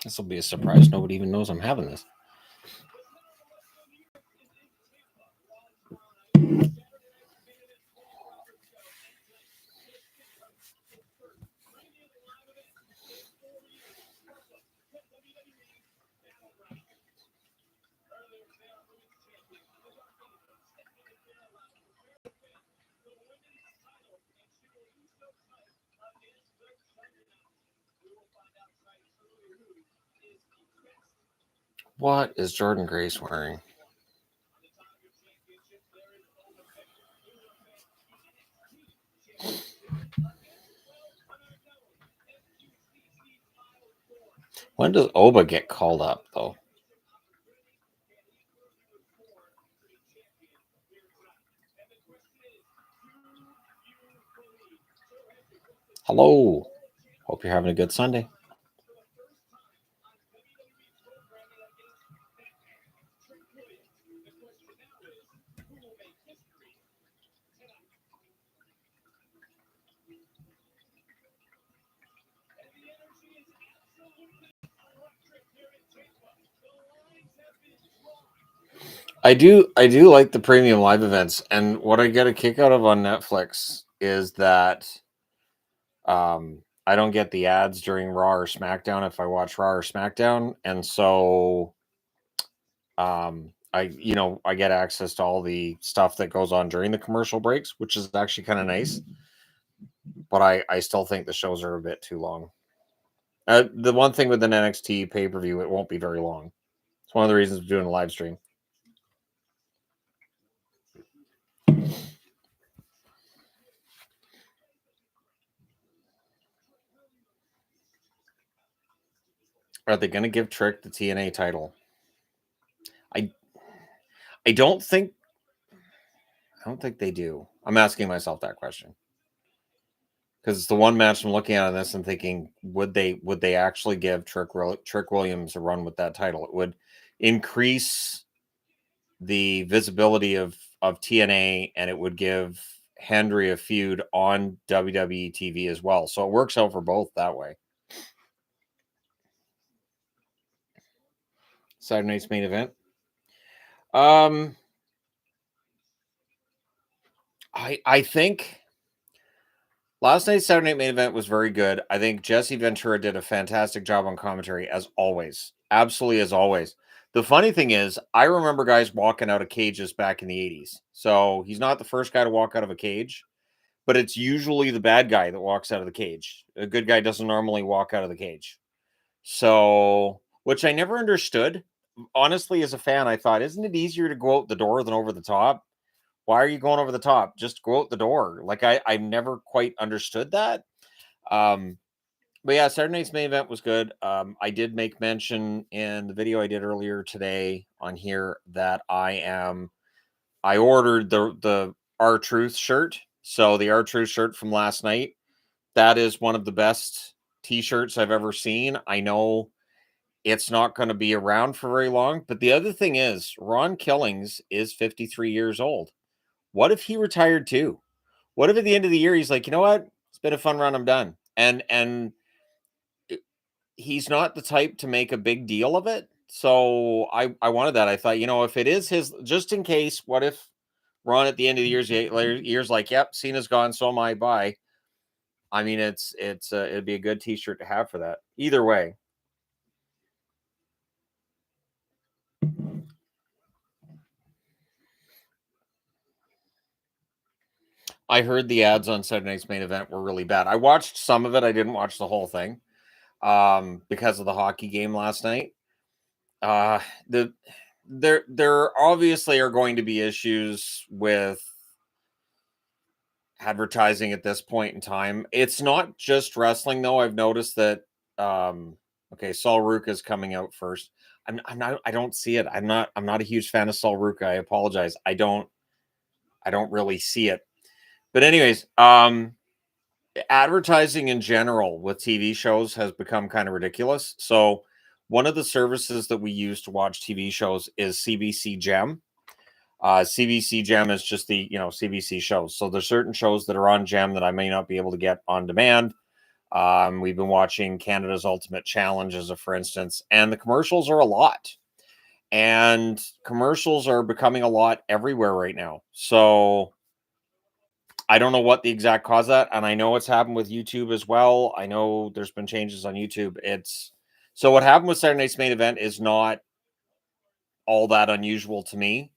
This will be a surprise. Nobody even knows I'm having this. What is Jordan Grace wearing? When does Oba get called up, though? Hello. Hope you're having a good Sunday. I do like the premium live events, and what I get a kick out of on Netflix is that I don't get the ads during Raw or SmackDown if I watch Raw or SmackDown, and so I get access to all the stuff that goes on during the commercial breaks, which is actually kind of nice. But I still think the shows are a bit too long. The one thing with an NXT pay-per-view, it won't be very long. It's one of the reasons we're doing a live stream. Are they going to give Trick the TNA title? I don't think they do. I'm asking myself that question because it's the one match I'm looking at this and thinking, would they actually give Trick Williams a run with that title? It would increase the visibility of TNA, and it would give Henry a feud on WWE TV as well. So it works out for both that way. Saturday night's main event. I think last night's Saturday night main event was very good. I think Jesse Ventura did a fantastic job on commentary, as always. Absolutely, as always. The funny thing is, I remember guys walking out of cages back in the 80s. So he's not the first guy to walk out of a cage, but it's usually the bad guy that walks out of the cage. A good guy doesn't normally walk out of the cage. So, which I never understood. Honestly, as a fan, I thought, isn't it easier to go out the door than over the top? Why are you going over the top? Just go out the door. Like I never quite understood that. But yeah, Saturday night's main event was good. I did make mention in the video I did earlier today on here that I ordered the R-Truth shirt. So the R-Truth shirt from last night, that is one of the best t-shirts I've ever seen. I know it's not going to be around for very long, but the other thing is Ron Killings is 53 years old. What if he retired too? What if at the end of the year he's like, you know what? It's been a fun run. I'm done. And he's not the type to make a big deal of it. So I wanted that. I thought, if it is his, just in case, what if Ron at the end of the year's like, yep, Cena's gone, so am I. Bye. I mean, it'd be a good t-shirt to have for that. Either way. I heard the ads on Saturday night's main event were really bad. I watched some of it. I didn't watch the whole thing because of the hockey game last night. There obviously are going to be issues with advertising at this point in time. It's not just wrestling though. I've noticed that Saul Ruka is coming out first. I don't see it. I'm not a huge fan of Saul Ruka. I apologize. I don't really see it. But anyways, advertising in general with TV shows has become kind of ridiculous. So one of the services that we use to watch TV shows is CBC Gem. CBC Gem is just the, CBC shows. So there's certain shows that are on Gem that I may not be able to get on demand. We've been watching Canada's Ultimate Challenge as a for instance, and the commercials are a lot. And commercials are becoming a lot everywhere right now. So I don't know what the exact cause of that. And I know it's happened with YouTube as well. I know there's been changes on YouTube. So what happened with Saturday Night's Main Event is not all that unusual to me.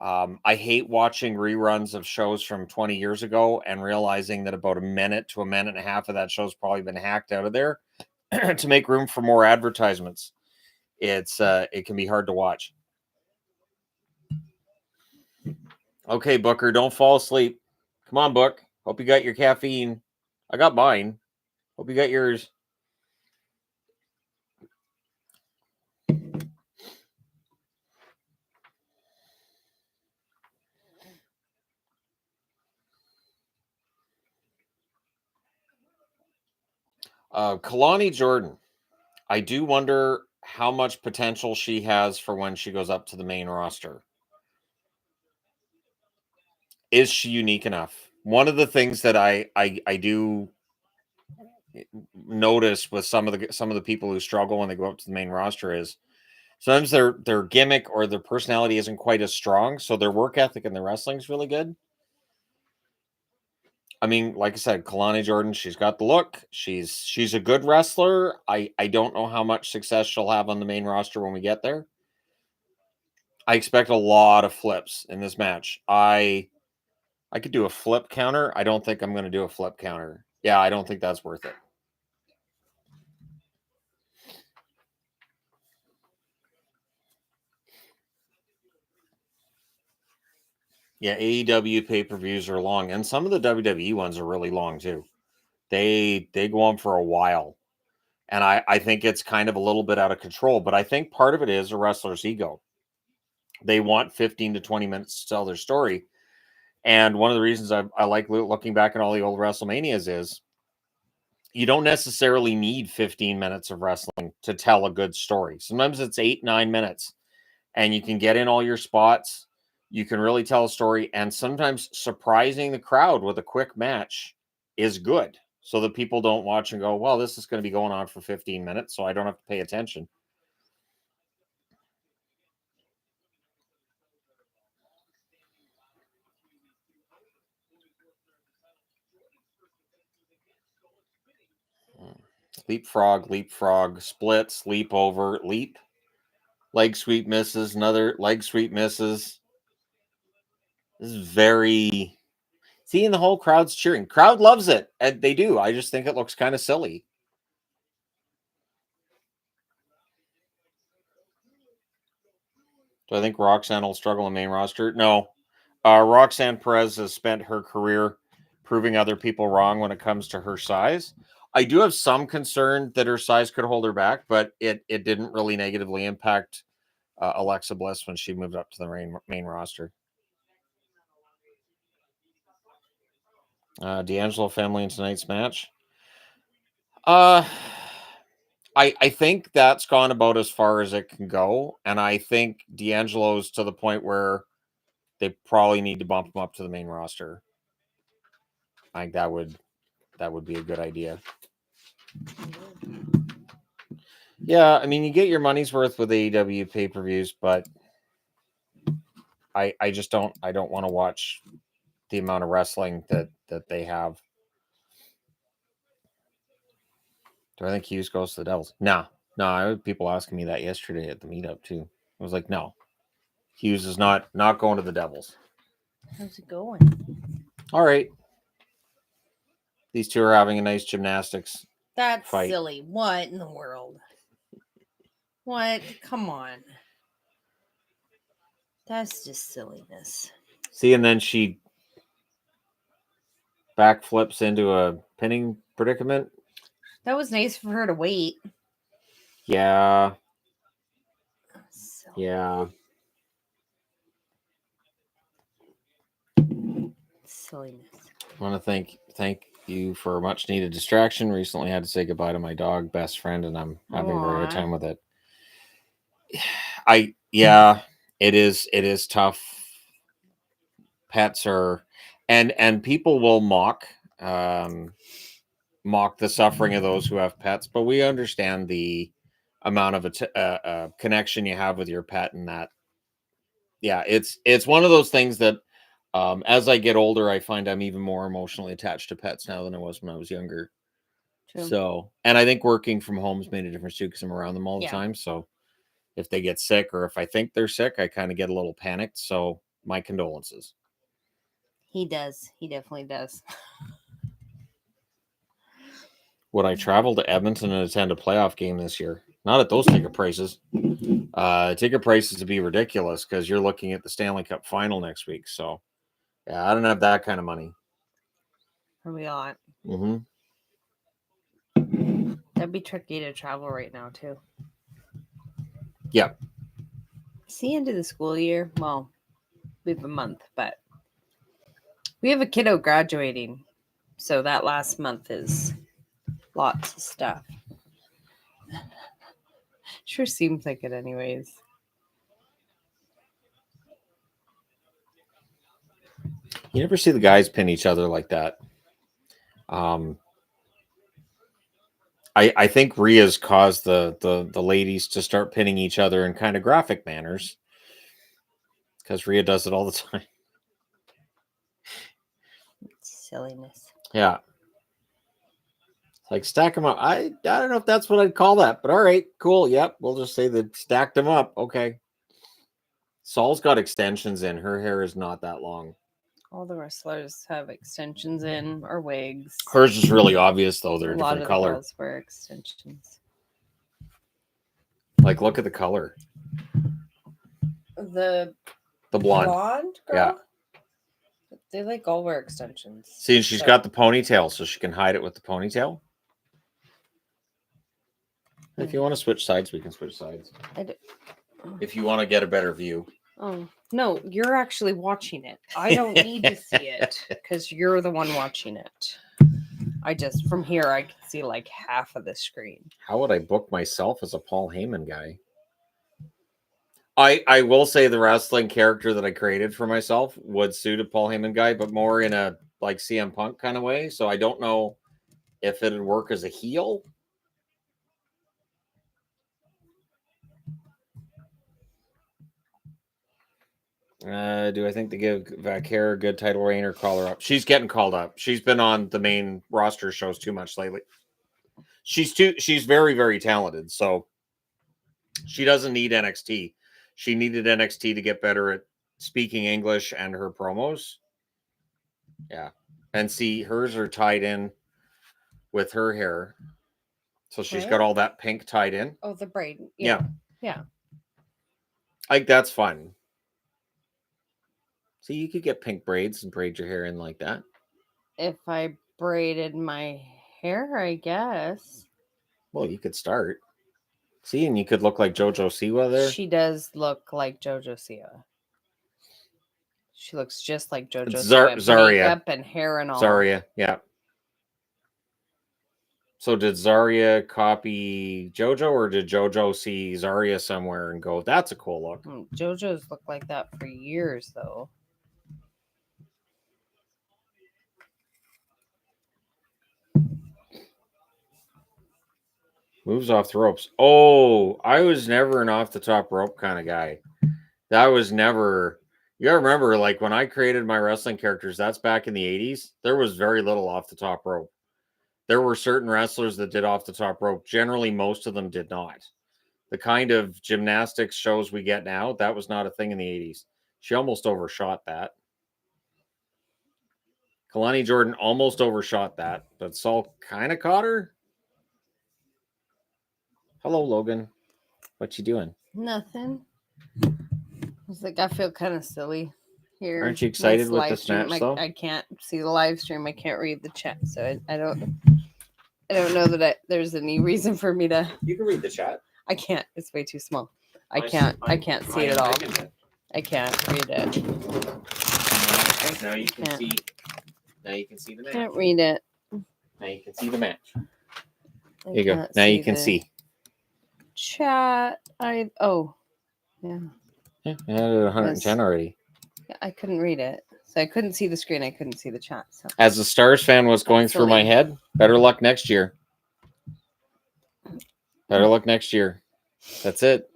I hate watching reruns of shows from 20 years ago and realizing that about a minute to a minute and a half of that show's probably been hacked out of there to make room for more advertisements. It can be hard to watch. Okay, Booker, don't fall asleep. Come on, Book. Hope you got your caffeine. I got mine. Hope you got yours. Kalani Jordan. I do wonder how much potential she has for when she goes up to the main roster. Is she unique enough? One of the things that I do notice with some of the people who struggle when they go up to the main roster is sometimes their gimmick or their personality isn't quite as strong, so their work ethic and their wrestling is really good. I mean, like I said, Kalani Jordan, she's got the look. She's a good wrestler. I don't know how much success she'll have on the main roster when we get there. I expect a lot of flips in this match. I could do a flip counter. I don't think I'm going to do a flip counter. Yeah, I don't think that's worth it. Yeah, AEW pay-per-views are long, and some of the WWE ones are really long too. They go on for a while. And I think it's kind of a little bit out of control, but I think part of it is a wrestler's ego. They want 15 to 20 minutes to tell their story. And one of the reasons I like looking back at all the old WrestleManias is you don't necessarily need 15 minutes of wrestling to tell a good story. Sometimes it's 8-9 minutes and you can get in all your spots. You can really tell a story, and sometimes surprising the crowd with a quick match is good. So that people don't watch and go, well, this is going to be going on for 15 minutes, so I don't have to pay attention. Leapfrog, splits, leap over, leap, leg sweep misses, another leg sweep misses. This is very. Seeing the whole crowd's cheering. Crowd loves it, and they do. I just think it looks kind of silly. Do I think Roxanne will struggle in main roster? No. Roxanne Perez has spent her career proving other people wrong when it comes to her size. I do have some concern that her size could hold her back, but it didn't really negatively impact Alexa Bliss when she moved up to the main roster. D'Angelo family in tonight's match. I think that's gone about as far as it can go, and I think D'Angelo's to the point where they probably need to bump him up to the main roster. I think that would be a good idea. Yeah, I mean, you get your money's worth with AEW pay-per-views, but I just don't want to watch the amount of wrestling that they have. Do I think Hughes goes to the Devils? No. I had people asking me that yesterday at the meetup too. I was like, no. Hughes is not going to the Devils. How's it going? All right. These two are having a nice gymnastics. That's fight. Silly. What in the world? What? Come on. That's just silliness. See, and then she backflips into a pinning predicament. That was nice for her to wait. Yeah. Silly. Yeah. Silliness. I want to thank you for a much needed distraction. Recently had to say goodbye to my dog, best friend, and I'm having a very hard time with it. It is tough. Pets are, and people will mock mock the suffering of those who have pets, but we understand the amount of connection you have with your pet, and that, yeah, it's one of those things that, as I get older, I find I'm even more emotionally attached to pets now than I was when I was younger. True. So, and I think working from home's made a difference too, because I'm around them all the Yeah. time. So if they get sick, or if I think they're sick, I kind of get a little panicked. So my condolences. He does. He definitely does. Would I travel to Edmonton and attend a playoff game this year? Not at those ticket prices. Ticket prices would be ridiculous, because you're looking at the Stanley Cup final next week. So yeah, I don't have that kind of money. Are we on? Mm-hmm. That'd be tricky to travel right now too. Yeah. It's the end of the school year. Well, we have a month, but we have a kiddo graduating, so that last month is lots of stuff. Sure seems like it anyways. You never see the guys pin each other like that. I think Rhea's caused the ladies to start pinning each other in kind of graphic manners, because Rhea does it all the time. Silliness. Yeah. It's like, stack them up. I don't know if that's what I'd call that, but all right, cool. Yep. We'll just say that stacked them up. Okay. Saul's got extensions in. Her hair is not that long. All the wrestlers have extensions in or wigs. Hers is really obvious, though. They're a A lot different of color. the girls wear extensions. Like, look at the color. The blonde. Blonde girl? Yeah. They like all wear extensions. See, and she's got the ponytail, so she can hide it with the ponytail. If you want to switch sides, we can switch sides. If you want to get a better view. Oh, no, you're actually watching it. I don't need to see it because you're the one watching it. From here, I can see like half of the screen. How would I book myself as a Paul Heyman guy? I will say the wrestling character that I created for myself would suit a Paul Heyman guy, but more in a like CM Punk kind of way. So I don't know if it'd work as a heel. Do I think they give Vaquera a good title reign or call her up? She's getting called up. She's been on the main roster shows too much lately. She's very, very talented. So she doesn't need NXT. She needed NXT to get better at speaking English and her promos. Yeah. And see, hers are tied in with her hair. So she's got all that pink tied in. Oh, the braid. Yeah. Yeah. Like, that's fun. See, you could get pink braids and braid your hair in like that. If I braided my hair, I guess. Well, you could start. See, and you could look like JoJo Siwa there. She does look like JoJo Siwa. She looks just like JoJo Siwa. Zarya. Makeup and hair and all. Zarya, yeah. So did Zarya copy JoJo, or did JoJo see Zarya somewhere and go, that's a cool look? JoJo's looked like that for years, though. Moves off the ropes. Oh, I was never an off the top rope kind of guy. That was never. You gotta remember, like when I created my wrestling characters, that's back in the 80s. There was very little off the top rope. There were certain wrestlers that did off the top rope. Generally, most of them did not. The kind of gymnastics shows we get now, that was not a thing in the 80s. She almost overshot that. Kalani Jordan almost overshot that, but Saul kind of caught her. Hello, Logan. What you doing? Nothing. I was like, I feel kind of silly here. Aren't you excited with this stream. match, though? I can't see the live stream. I can't read the chat, so I don't know that there's any reason for me to. You can read the chat. I can't. It's way too small. I can't see it at all. I can't read it. Now you can see. Now you can see the match. Can't read it. Now you can see the match. There you go. Now you can see. Chat. Yeah. Yeah, I had it at 110 already. Yeah, I couldn't read it. So I couldn't see the screen. I couldn't see the chat. So As a Stars fan was going through my head, better luck next year. Better luck next year. That's it.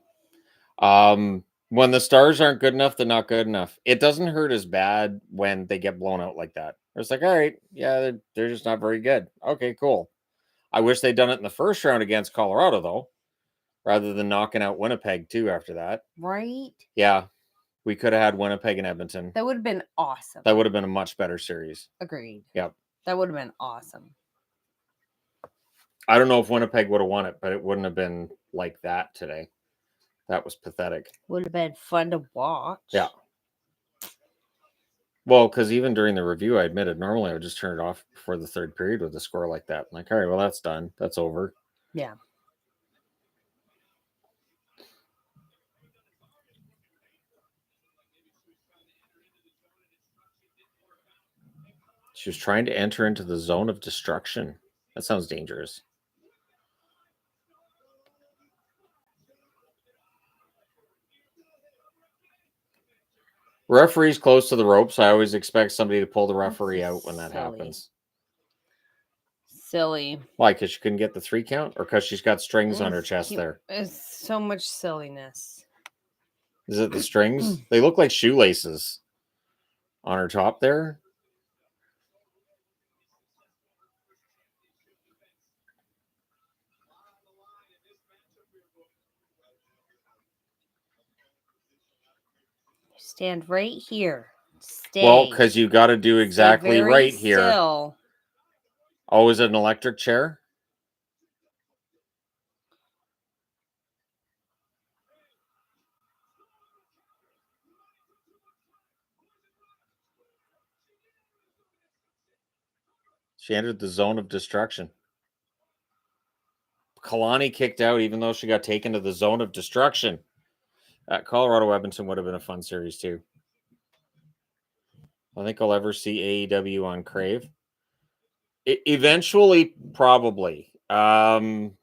When the Stars aren't good enough, they're not good enough. It doesn't hurt as bad when they get blown out like that. It's like, all right, yeah, they're just not very good. Okay, cool. I wish they'd done it in the first round against Colorado, though, rather than knocking out Winnipeg, too, after that. Right? Yeah, we could have had Winnipeg and Edmonton. That would have been awesome. That would have been a much better series. Agreed. Yep. That would have been awesome. I don't know if Winnipeg would have won it, but it wouldn't have been like that today. That was pathetic. Would have been fun to watch. Yeah. Well, because even during the review, I admitted normally I would just turn it off before the third period with a score like that. I'm like, all right, well, that's done. That's over. Yeah. She was trying to enter into the zone of destruction. That sounds dangerous. Referee's close to the ropes. I always expect somebody to pull the referee out when that happens. Silly. Why? Because she couldn't get the 3 count? Or because she's got strings on her chest there? It's so much silliness. Is it the strings? They look like shoelaces on her top there. Stand right here. Stay. Well, because you got to do exactly right here. Still. Oh, is it an electric chair? She entered the zone of destruction. Kalani kicked out even though she got taken to the zone of destruction. Colorado Edmonton would have been a fun series too. I think I'll ever see AEW on Crave. Eventually, probably. AEW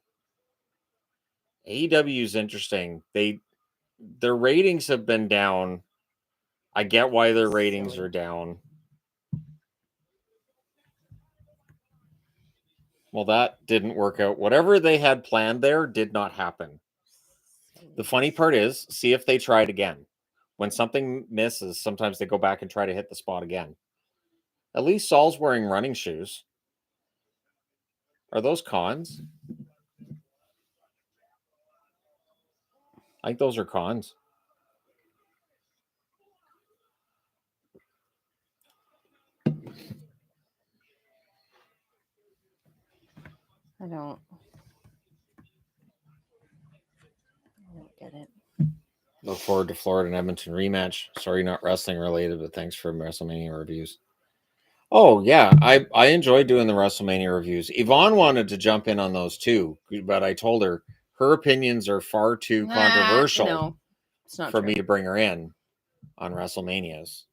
is interesting. Their ratings have been down. I get why their ratings are down. Well, that didn't work out. Whatever they had planned there did not happen. The funny part is, see if they tried again. When something misses, sometimes they go back and try to hit the spot again. At least Saul's wearing running shoes. Are those cons? I think those are cons. I don't get it. Look forward to Florida and Edmonton rematch. Sorry, not wrestling related, but thanks for WrestleMania reviews. Oh, yeah. I enjoy doing the WrestleMania reviews. Yvonne wanted to jump in on those too, but I told her her opinions are far too controversial No, it's not for true. me to bring her in on WrestleManias.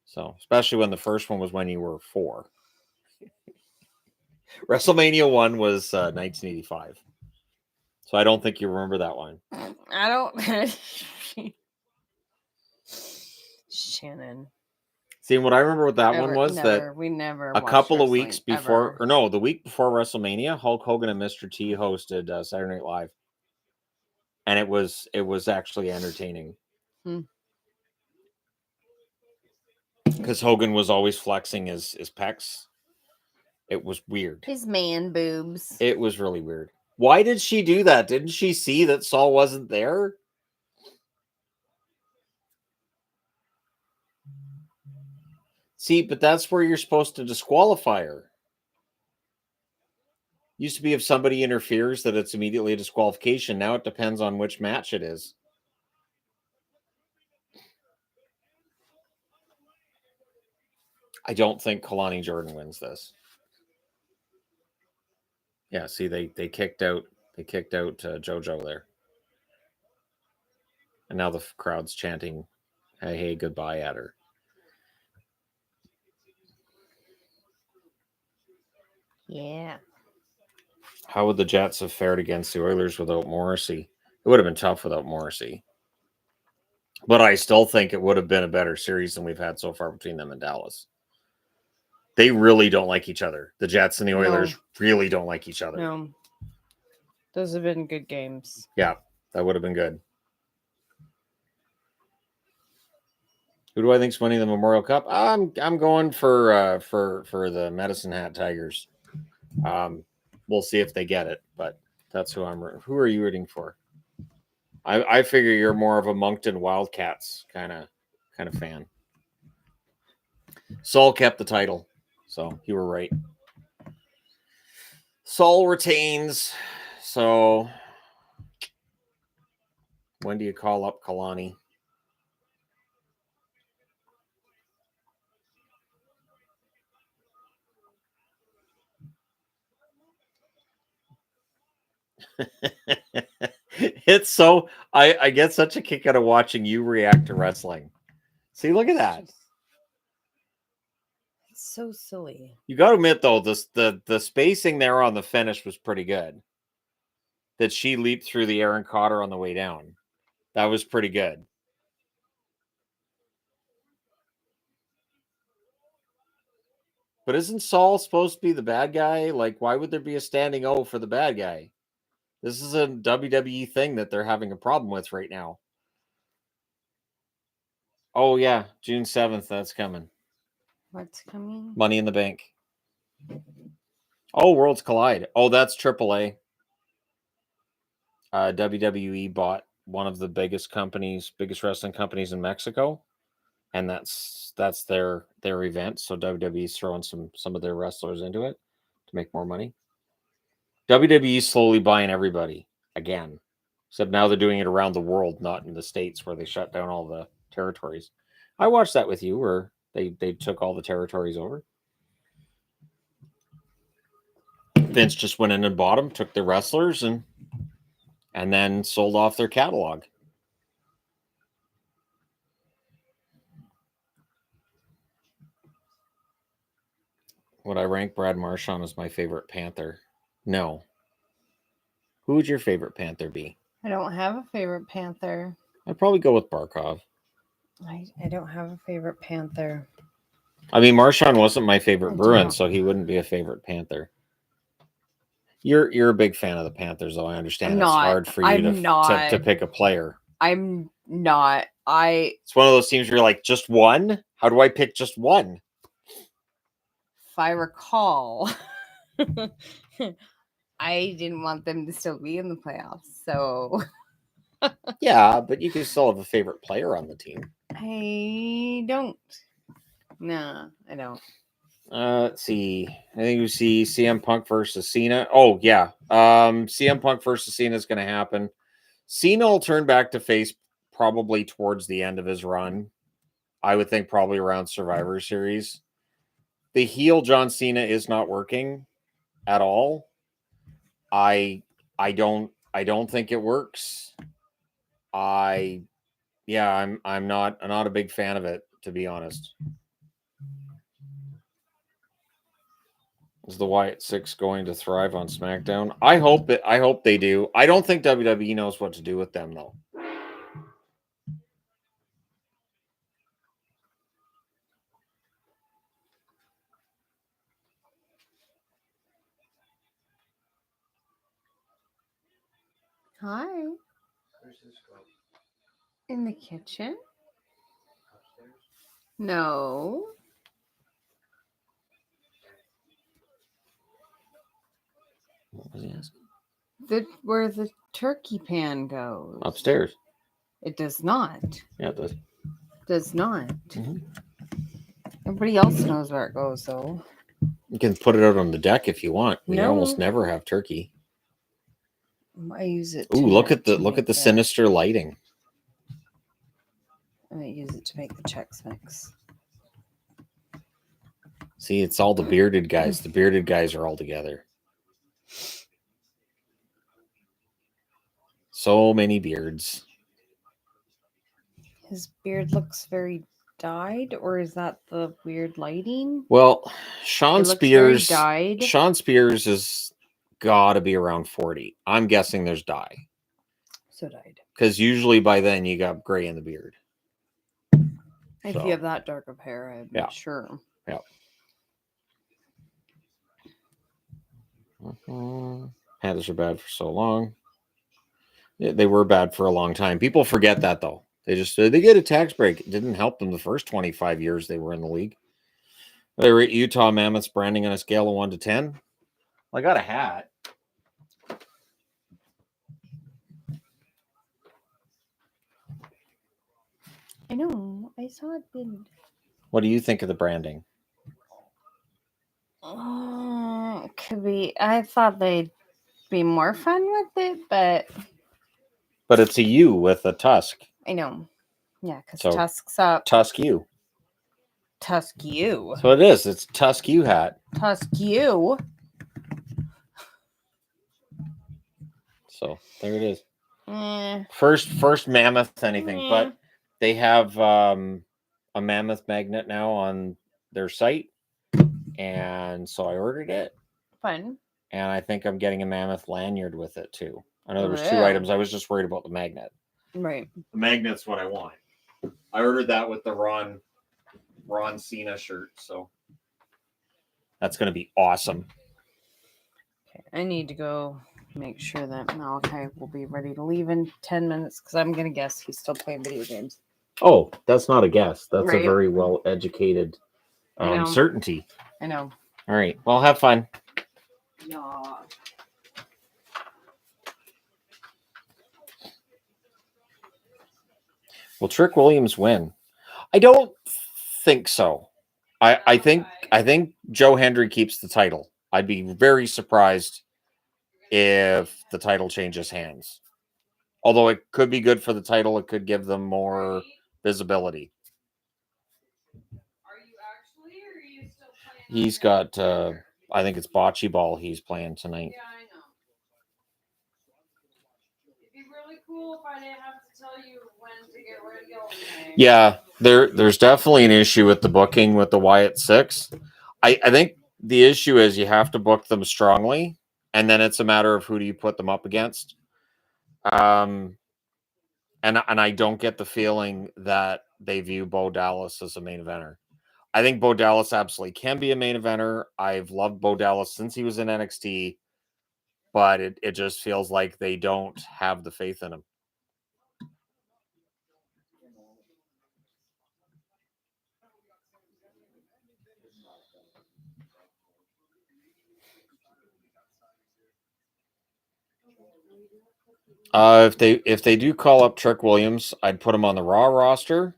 So, especially when the first one was when you were 4. WrestleMania 1 was 1985. So I don't think you remember that one. I don't. Shannon. See, what I remember with that one was that we never a couple of weeks before, ever. or no, the week before WrestleMania, Hulk Hogan and Mr. T hosted Saturday Night Live, and it was actually entertaining because Hogan was always flexing his pecs. It was weird. His man boobs. It was really weird. Why did she do that? Didn't she see that Saul wasn't there? See, but that's where you're supposed to disqualify her. Used to be if somebody interferes that it's immediately a disqualification. Now it depends on which match it is. I don't think Kalani Jordan wins this. Yeah, see, they kicked out JoJo there, and now the crowd's chanting, "Hey, hey, goodbye" at her. Yeah. How would the Jets have fared against the Oilers without Morrissey? It would have been tough without Morrissey. But I still think it would have been a better series than we've had so far between them and Dallas. They really don't like each other. The Jets and the Oilers really don't like each other. No. Those have been good games. Yeah, that would have been good. Who do I think's winning the Memorial Cup? I'm going for the Medicine Hat Tigers. We'll see if they get it, but that's who I'm. Who are you rooting for? I figure you're more of a Moncton Wildcats kind of fan. Saul kept the title, so you were right. Saul retains. So when do you call up Kalani? It's so I get such a kick out of watching you react to wrestling. See, look at that. It's so silly. You got to admit though, the spacing there on the finish was pretty good. That she leaped through the air and caught her on the way down. That was pretty good. But isn't Saul supposed to be the bad guy? Like, why would there be a standing O for the bad guy? This is a WWE thing that they're having a problem with right now. Oh, yeah. June 7th. That's coming. What's coming? Money in the Bank. Oh, Worlds Collide. Oh, that's AAA. WWE bought one of the biggest wrestling companies in Mexico. And that's their event. So WWE's throwing some of their wrestlers into it to make more money. WWE's slowly buying everybody again. Except now they're doing it around the world, not in the States where they shut down all the territories. I watched that with you where they took all the territories over. Vince just went in and bought them, took the wrestlers and then sold off their catalog. Would I rank Brad Marchand as my favorite Panther? No. Who would your favorite Panther be? I don't have a favorite Panther. I'd probably go with Barkov. I don't have a favorite Panther. I mean, Marchand wasn't my favorite Bruin, so he wouldn't be a favorite Panther. You're a big fan of the Panthers, though. I understand it's hard for you to pick a player. I'm not. It's one of those teams where you're like, just one? How do I pick just one? If I recall, I didn't want them to still be in the playoffs, so yeah, but you can still have a favorite player on the team. I don't. No, I don't. Let's see. I think we see CM Punk versus Cena. Oh, yeah. CM Punk versus Cena is going to happen. Cena will turn back to face probably towards the end of his run. I would think probably around Survivor Series. The heel John Cena is not working at all. I don't think it works. I'm not a big fan of it, to be honest. Is the Wyatt Six going to thrive on SmackDown? I hope they do. I don't think WWE knows what to do with them, though. Hi. In the kitchen? No. What was he asking? Where the turkey pan goes. Upstairs. It does not. Yeah, it does. Does not. Mm-hmm. Everybody else knows where it goes, though. You can put it out on the deck if you want. We almost never have turkey. I use it. Ooh, look at the sinister lighting. I might use it to make the Chex Mix. See, it's all the bearded guys. The bearded guys are all together. So many beards. His beard looks very dyed, or is that the weird lighting? Well, Sean Spears dyed. is got to be around 40. I'm guessing there's dye. So dyed. Because usually by then you got gray in the beard. If So, you have that dark of hair, I'm Yeah. sure. Panthers are bad for so long. Yeah, they were bad for a long time. People forget that though. They get a tax break. It didn't help them the first 25 years they were in the league. They rate Utah Mammoths branding on a scale of 1 to 10. Well, I got a hat. I know. I saw it. What do you think of the branding? Could be. I thought they'd be more fun with it, but it's a U with a tusk. I know. Yeah, because So, Tusk's up. Tusk U. Tusk you. So it is. It's Tusk U hat. Tusk you. So there it is. Eh. First mammoth anything, but they have a mammoth magnet now on their site, and so I ordered it. Fun. And I think I'm getting a mammoth lanyard with it too. I know there was 2 items. I was just worried about the magnet. Right. The magnet's what I want. I ordered that with the Ron Cena shirt, so that's going to be awesome. Okay, I need to go make sure that Malachi will be ready to leave in 10 minutes because I'm going to guess he's still playing video games. Oh, that's not a guess. That's Right. a very well-educated certainty. I know. All right. Well, have fun. Yeah. Will Trick Williams win? I don't think so. I think Joe Hendry keeps the title. I'd be very surprised if the title changes hands. Although it could be good for the title, it could give them more visibility. He's got, I think it's bocce ball he's playing tonight. Yeah, I know. It'd be really cool if I didn't have to tell you when to get ready. Yeah, there's definitely an issue with the booking with the Wyatt 6. I think the issue is you have to book them strongly, and then it's a matter of who do you put them up against. And I don't get the feeling that they view Bo Dallas as a main eventer. I think Bo Dallas absolutely can be a main eventer. I've loved Bo Dallas since he was in NXT, but it just feels like they don't have the faith in him. If they do call up Trick Williams, I'd put him on the Raw roster.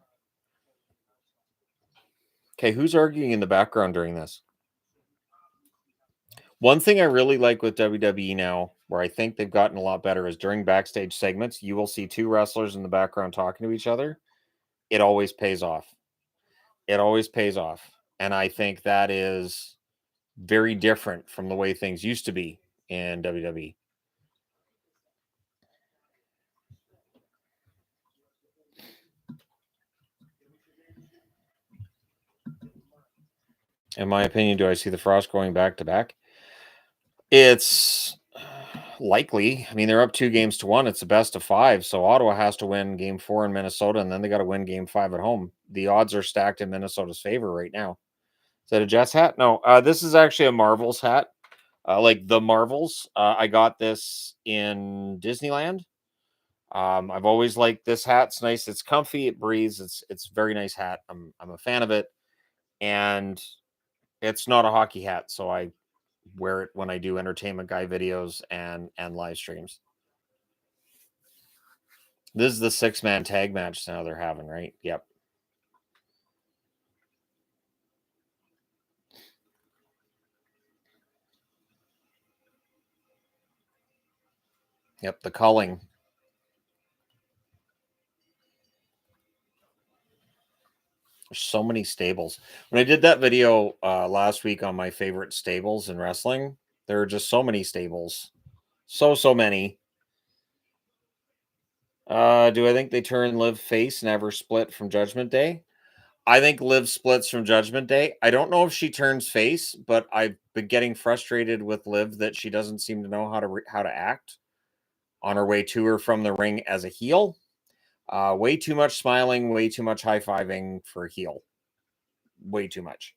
Okay, who's arguing in the background during this? One thing I really like with WWE now, where I think they've gotten a lot better, is during backstage segments, you will see 2 wrestlers in the background talking to each other. It always pays off. It always pays off. And I think that is very different from the way things used to be in WWE. In my opinion, do I see the Frost going back to back? It's likely. I mean, they're up 2-1. It's a best of 5. So Ottawa has to win game 4 in Minnesota, and then they got to win game 5 at home. The odds are stacked in Minnesota's favor right now. Is that a Jets hat? No, this is actually a Marvels hat. Like the Marvels. I got this in Disneyland. I've always liked this hat. It's nice. It's comfy. It breathes. It's a very nice hat. I'm a fan of it. And it's not a hockey hat, so I wear it when I do entertainment guy videos and live streams. This is the 6-man tag match now they're having, right? Yep. Yep, the culling. There's so many stables. When I did that video last week on my favorite stables in wrestling, there are just so many stables. So many. Do I think they turn Liv face and have her split from Judgment Day? I think Liv splits from Judgment Day. I don't know if she turns face, but I've been getting frustrated with Liv that she doesn't seem to know how to act on her way to or from the ring as a heel. Way too much smiling, way too much high-fiving for a heel. Way too much.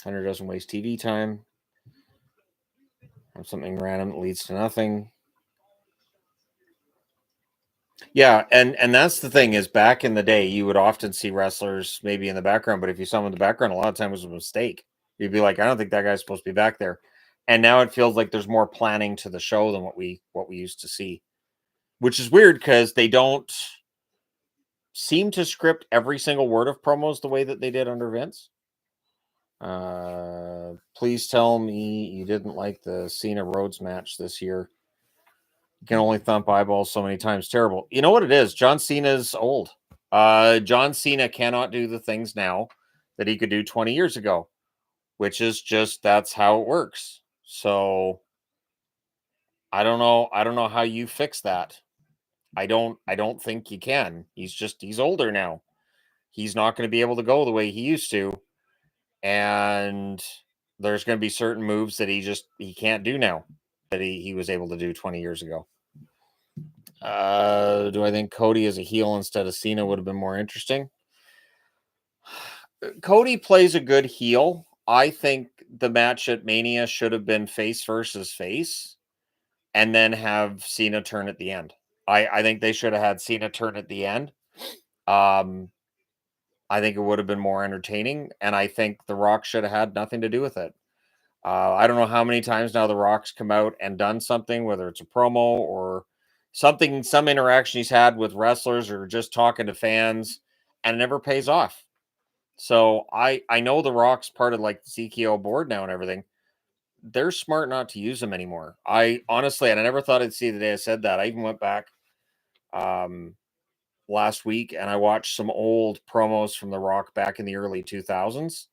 Hunter doesn't waste TV time. Something random that leads to nothing. Yeah, and that's the thing is back in the day, you would often see wrestlers maybe in the background, but if you saw them in the background, a lot of times it was a mistake. You'd be like, I don't think that guy's supposed to be back there. And now it feels like there's more planning to the show than what we used to see, which is weird because they don't seem to script every single word of promos the way that they did under Vince. Please tell me you didn't like the Cena Rhodes match this year. You can only thump eyeballs so many times. Terrible. You know what it is? John Cena's old. John Cena cannot do the things now that he could do 20 years ago, which is just that's how it works. So I don't know. I don't know how you fix that. I don't think you can. He's older now. He's not going to be able to go the way he used to. And there's going to be certain moves that he can't do now that he was able to do 20 years ago. Do I think Cody as a heel instead of Cena would have been more interesting? Cody plays a good heel. I think the match at Mania should have been face versus face and then have Cena turn at the end. I think they should have had Cena turn at the end. I think it would have been more entertaining, and I think The Rock should have had nothing to do with it. I don't know how many times now The Rock's come out and done something, whether it's a promo or something, some interaction he's had with wrestlers or just talking to fans, and it never pays off. So I know The Rock's part of like the Sikoa board now and everything. They're smart not to use him anymore. I honestly, and I never thought I'd see the day I said that. I even went back last week and I watched some old promos from The Rock back in the early 2000s.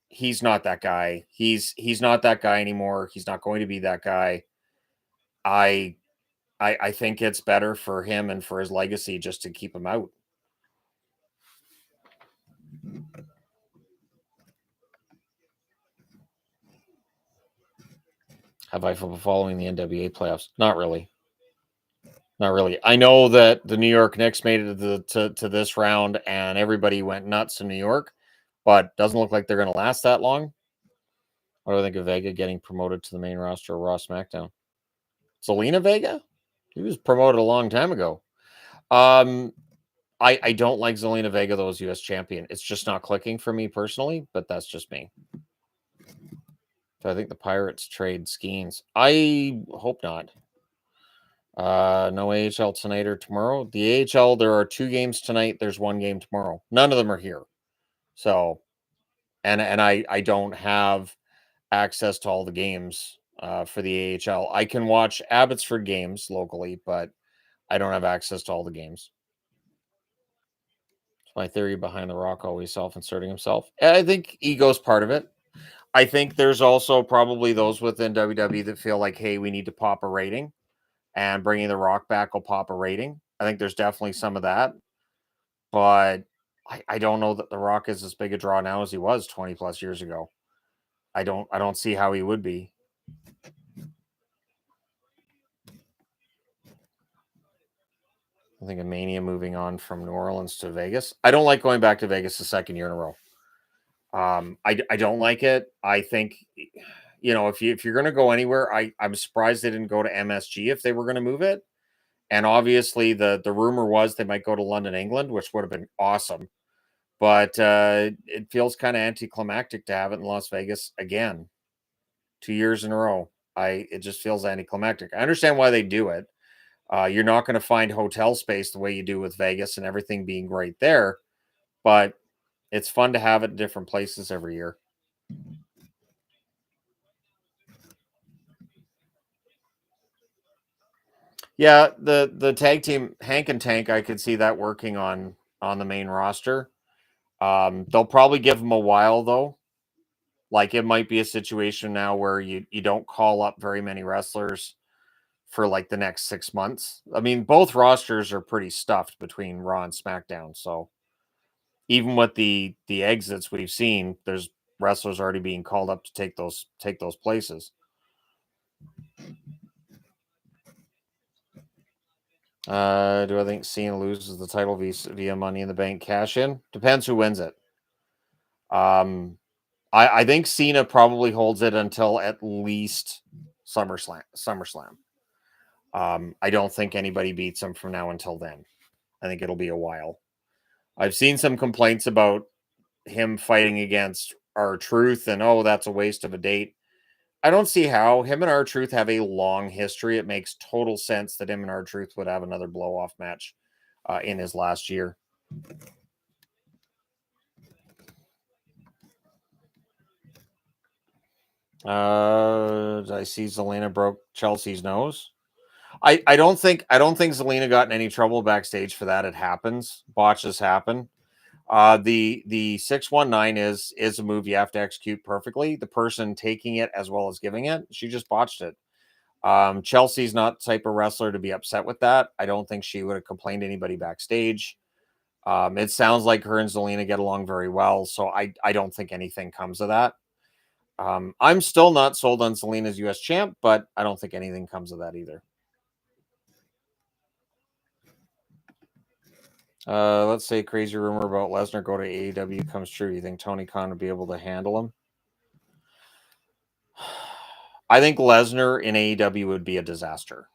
He's not that guy. He's not that guy anymore. He's not going to be that guy. I think it's better for him and for his legacy just to keep him out. Have I been following the NWA playoffs? Not really. Not really. I know that the New York Knicks made it to this round and everybody went nuts in New York, but doesn't look like they're going to last that long. What do I think of Vega getting promoted to the main roster of Raw SmackDown? Zelina Vega? He was promoted a long time ago. I don't like Zelina Vega though as U.S. champion. It's just not clicking for me personally, but that's just me. So I think the Pirates trade Skeens. I hope not. No AHL tonight or tomorrow. The AHL, there are 2 games tonight. There's 1 game tomorrow. None of them are here. So, and I don't have access to all the games for the AHL. I can watch Abbotsford games locally, but I don't have access to all the games. It's my theory behind The Rock always self-inserting himself. I think ego's part of it. I think there's also probably those within WWE that feel like, hey, we need to pop a rating, and bringing The Rock back will pop a rating. I think there's definitely some of that, but I don't know that The Rock is as big a draw now as he was 20 plus years ago. I don't see how he would be. I think of Mania moving on from New Orleans to Vegas. I don't like going back to Vegas the second year in a row. I don't like it. I think, you know, if you're going to go anywhere, I'm surprised they didn't go to MSG if they were going to move it. And obviously the rumor was they might go to London, England, which would have been awesome. But it feels kind of anticlimactic to have it in Las Vegas again, 2 years in a row. It just feels anticlimactic. I understand why they do it. You're not going to find hotel space the way you do with Vegas and everything being great there, but it's fun to have it in different places every year. Yeah, the tag team Hank and Tank, I could see that working on the main roster. They'll probably give them a while though. Like it might be a situation now where you don't call up very many wrestlers for like the next 6 months. I mean, both rosters are pretty stuffed between Raw and SmackDown. So even with the exits we've seen, there's wrestlers already being called up to take those places. Do I think Cena loses the title via Money in the Bank cash in? Depends who wins it. I think Cena probably holds it until at least SummerSlam. I don't think anybody beats him from now until then. I think it'll be a while. I've seen some complaints about him fighting against R-Truth and, oh, that's a waste of a date. I don't see how. Him and R-Truth have a long history. It makes total sense that him and R-Truth would have another blow-off match in his last year. Did I see Zelina broke Chelsea's nose? I don't think Zelina got in any trouble backstage for that. It happens. Botches happen. The 619 is a move you have to execute perfectly. The person taking it as well as giving it, she just botched it. Chelsea's not the type of wrestler to be upset with that. I don't think she would have complained to anybody backstage. It sounds like her and Zelina get along very well, so I don't think anything comes of that. I'm still not sold on Zelina's US champ, but I don't think anything comes of that either. Let's say crazy rumor about Lesnar go to AEW comes true. You think Tony Khan would be able to handle him? I think Lesnar in AEW would be a disaster.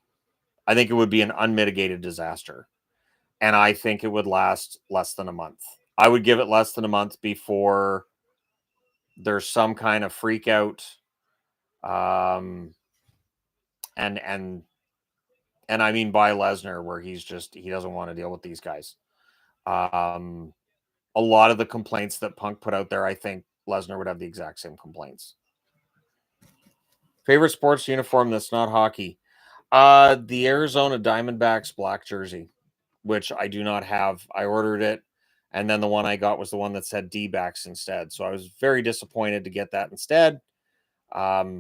I think it would be an unmitigated disaster. And I think it would last less than a month. I would give it less than a month before there's some kind of freak out. And I mean by Lesnar, where he doesn't want to deal with these guys. A lot of the complaints that Punk put out there, I think Lesnar would have the exact same complaints. Favorite sports uniform that's not hockey? The Arizona Diamondbacks black jersey, which I do not have. I ordered it, and then the one I got was the one that said D-backs instead. So I was very disappointed to get that instead. I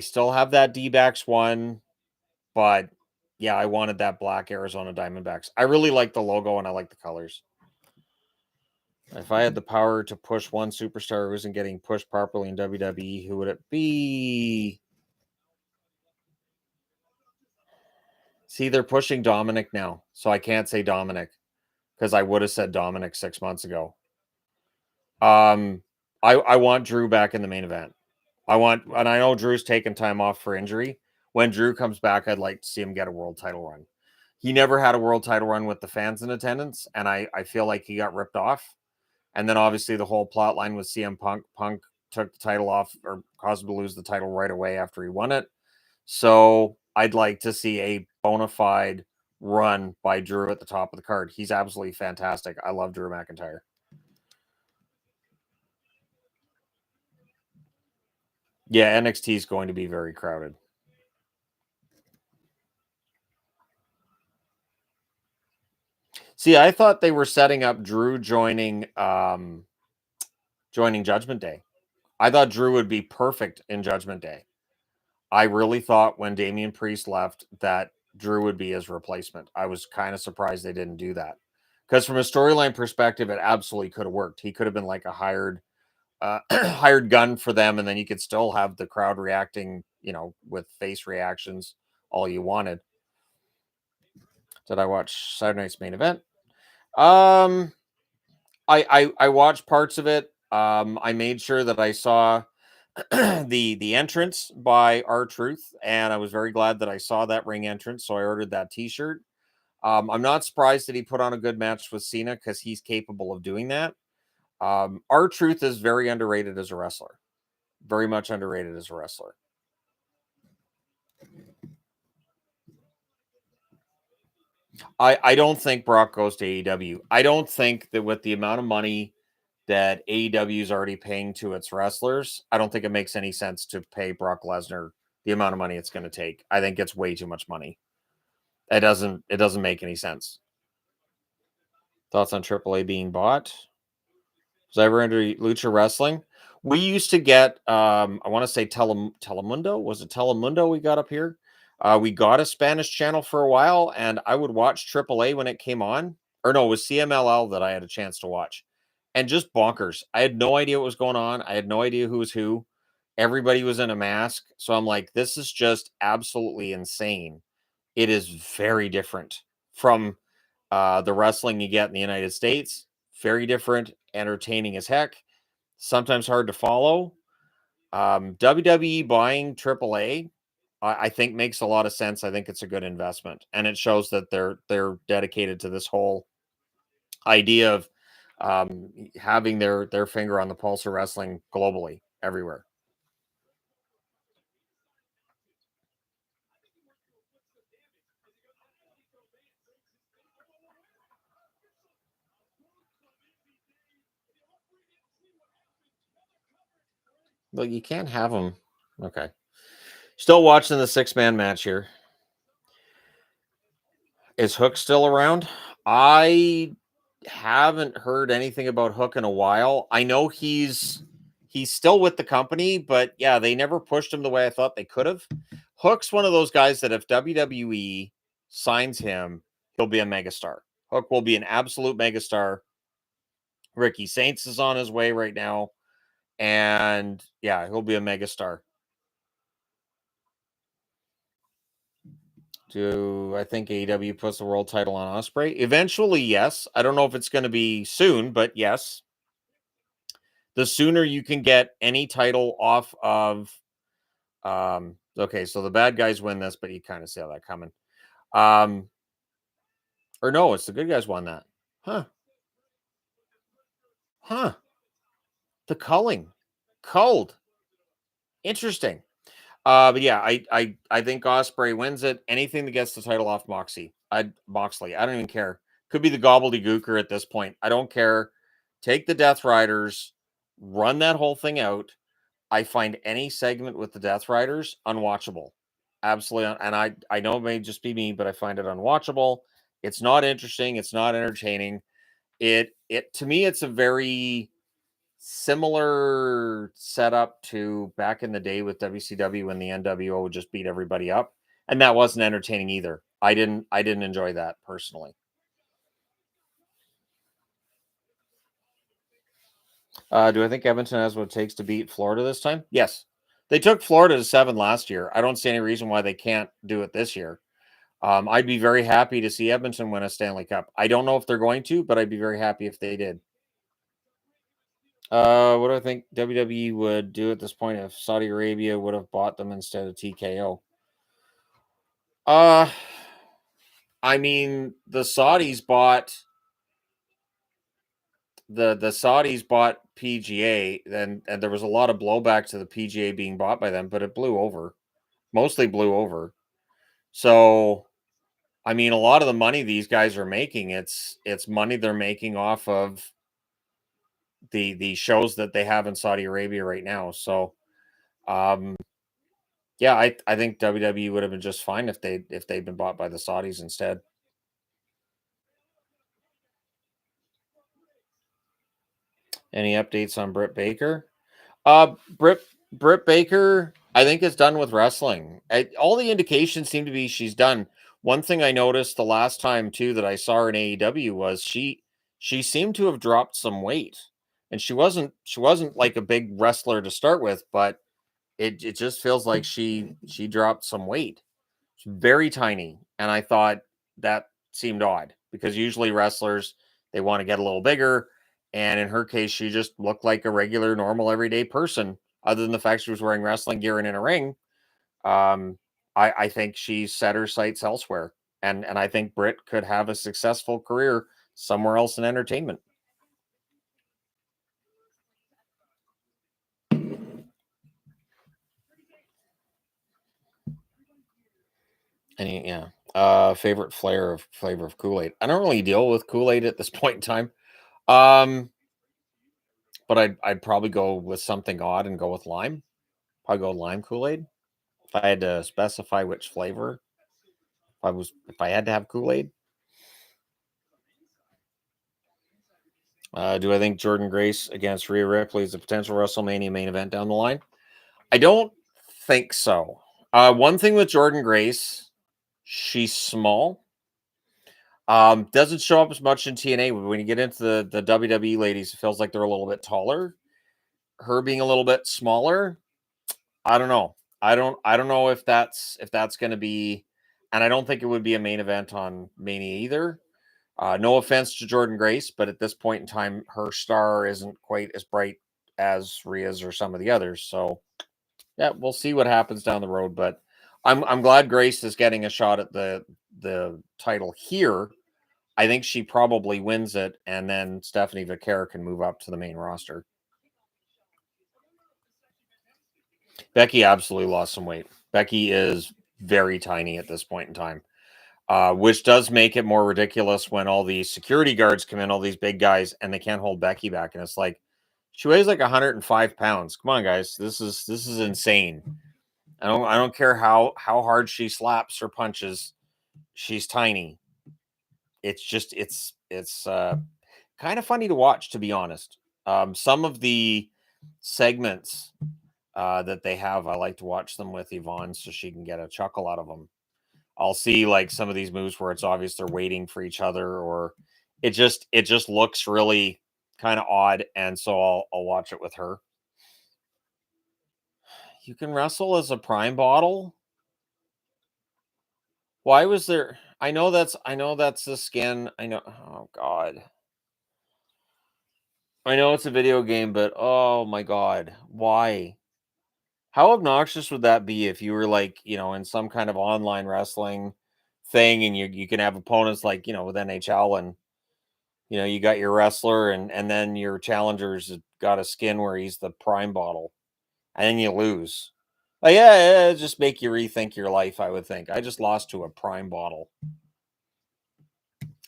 still have that D-backs one, but yeah, I wanted that black Arizona Diamondbacks. I really like the logo and I like the colors. If I had the power to push one superstar who isn't getting pushed properly in WWE, who would it be? See, they're pushing Dominic now, so I can't say Dominic because I would have said Dominic 6 months ago. I want Drew back in the main event. And I know Drew's taken time off for injury. When Drew comes back, I'd like to see him get a world title run. He never had a world title run with the fans in attendance, and I feel like he got ripped off. And then obviously the whole plot line with CM Punk. Punk took the title off or caused him to lose the title right away after he won it. So I'd like to see a bona fide run by Drew at the top of the card. He's absolutely fantastic. I love Drew McIntyre. Yeah, NXT is going to be very crowded. See, I thought they were setting up Drew joining Judgment Day. I thought Drew would be perfect in Judgment Day. I really thought when Damian Priest left that Drew would be his replacement. I was kind of surprised they didn't do that. Because from a storyline perspective, it absolutely could have worked. He could have been like a hired gun for them, and then you could still have the crowd reacting, with face reactions all you wanted. Did I watch Saturday Night's Main Event? I watched parts of it. I made sure that I saw the entrance by R-Truth, and I was very glad that I saw that ring entrance, so I ordered that t-shirt. I'm not surprised that he put on a good match with Cena because he's capable of doing that. R-Truth is very underrated as a wrestler. Very much underrated as a wrestler. I don't think Brock goes to AEW. I don't think that with the amount of money that AEW is already paying to its wrestlers, I don't think it makes any sense to pay Brock Lesnar the amount of money it's going to take. I think it's way too much money. It doesn't make any sense. Thoughts on AAA being bought? Was I ever into Lucha Wrestling? We used to get, I want to say Telemundo. Was it Telemundo we got up here? We got a Spanish channel for a while, and I would watch AAA when it came on. Or no, it was CMLL that I had a chance to watch. And just bonkers. I had no idea what was going on. I had no idea who was who. Everybody was in a mask. So I'm like, this is just absolutely insane It is very different from the wrestling you get in the United States. Very different, entertaining as heck, sometimes hard to follow. WWE buying AAA, I think makes a lot of sense. I think it's a good investment, and it shows that they're dedicated to this whole idea of having their finger on the pulse of wrestling globally, everywhere. Well, you can't have them. Okay. Still watching the 6-man match here. Is Hook still around? I haven't heard anything about Hook in a while. I know he's still with the company, but yeah, they never pushed him the way I thought they could have. Hook's one of those guys that if WWE signs him, he'll be a megastar. Hook will be an absolute megastar. Ricky Saints is on his way right now, and yeah, he'll be a megastar. Do I think AEW puts the world title on Ospreay? Eventually, yes. I don't know if it's going to be soon, but yes. The sooner you can get any title off of okay, so the bad guys win this, but you kind of see how that coming. Or no, it's the good guys won that. Huh. The culling. Cold. Interesting. But yeah, I think Ospreay wins it. Anything that gets the title off Moxley. Moxley. I don't even care. Could be the gobbledygooker at this point. I don't care. Take the Death Riders, run that whole thing out. I find any segment with the Death Riders unwatchable. Absolutely. And I know it may just be me, but I find it unwatchable. It's not interesting. It's not entertaining. It to me, it's a very similar setup to back in the day with WCW when the NWO would just beat everybody up. And that wasn't entertaining either. I didn't enjoy that personally. Do I think Edmonton has what it takes to beat Florida this time? Yes. They took Florida to 7 last year. I don't see any reason why they can't do it this year. I'd be very happy to see Edmonton win a Stanley Cup. I don't know if they're going to, but I'd be very happy if they did. What do I think WWE would do at this point if Saudi Arabia would have bought them instead of TKO? I mean, the Saudis bought the Saudis bought PGA, and there was a lot of blowback to the PGA being bought by them, but it blew over. Mostly blew over. So, I mean, a lot of the money these guys are making, it's money they're making off of the shows that they have in Saudi Arabia right now. So, yeah, I think WWE would have been just fine if they'd been bought by the Saudis instead. Any updates on Britt Baker? Britt Baker, I think is done with wrestling. All the indications seem to be she's done. One thing I noticed the last time too that I saw her in AEW was she seemed to have dropped some weight, and she wasn't like a big wrestler to start with, but it just feels like she dropped some weight. She's very tiny, and I thought that seemed odd because usually wrestlers they want to get a little bigger, and in her case, she just looked like a regular, normal, everyday person. Other than the fact she was wearing wrestling gear and in a ring, I think she set her sights elsewhere, and I think Britt could have a successful career somewhere else in entertainment. Any favorite flavor of Kool-Aid. I don't really deal with Kool-Aid at this point in time. But I'd probably go with something odd and go with lime. Probably go lime Kool-Aid. If I had to specify which flavor, if I had to have Kool-Aid. Do I think Jordan Grace against Rhea Ripley is a potential WrestleMania main event down the line? I don't think so. One thing with Jordan Grace, she's small. Doesn't show up as much in TNA. But when you get into the WWE ladies, it feels like they're a little bit taller. Her being a little bit smaller, I don't know. I don't know if that's going to be And I don't think it would be a main event on Mania either. No offense to Jordan Grace, but at this point in time, her star isn't quite as bright as Rhea's or some of the others. So, yeah, we'll see what happens down the road. But I'm glad Grace is getting a shot at the title here. I think she probably wins it, and then Stephanie Vaquer can move up to the main roster. Becky absolutely lost some weight. Becky is very tiny at this point in time, which does make it more ridiculous when all these security guards come in, all these big guys, and they can't hold Becky back. And it's like, she weighs like 105 pounds. Come on, guys, this is insane. I don't care how hard she slaps or punches. She's tiny. It's just it's kind of funny to watch, to be honest. Some of the segments that they have, I like to watch them with Yvonne so she can get a chuckle out of them. I'll see like some of these moves where it's obvious they're waiting for each other, or it just looks really kind of odd, and so I'll watch it with her. You can wrestle as a prime bottle. Why was there? I know that's the skin. I know. Oh God. I know it's a video game, but oh my God, why? How obnoxious would that be if you were like, in some kind of online wrestling thing, and you can have opponents like, with NHL, and you got your wrestler, and then your challenger's got a skin where he's the prime bottle, and then you lose. Like, yeah, just make you rethink your life, I would think. I just lost to a prime bottle.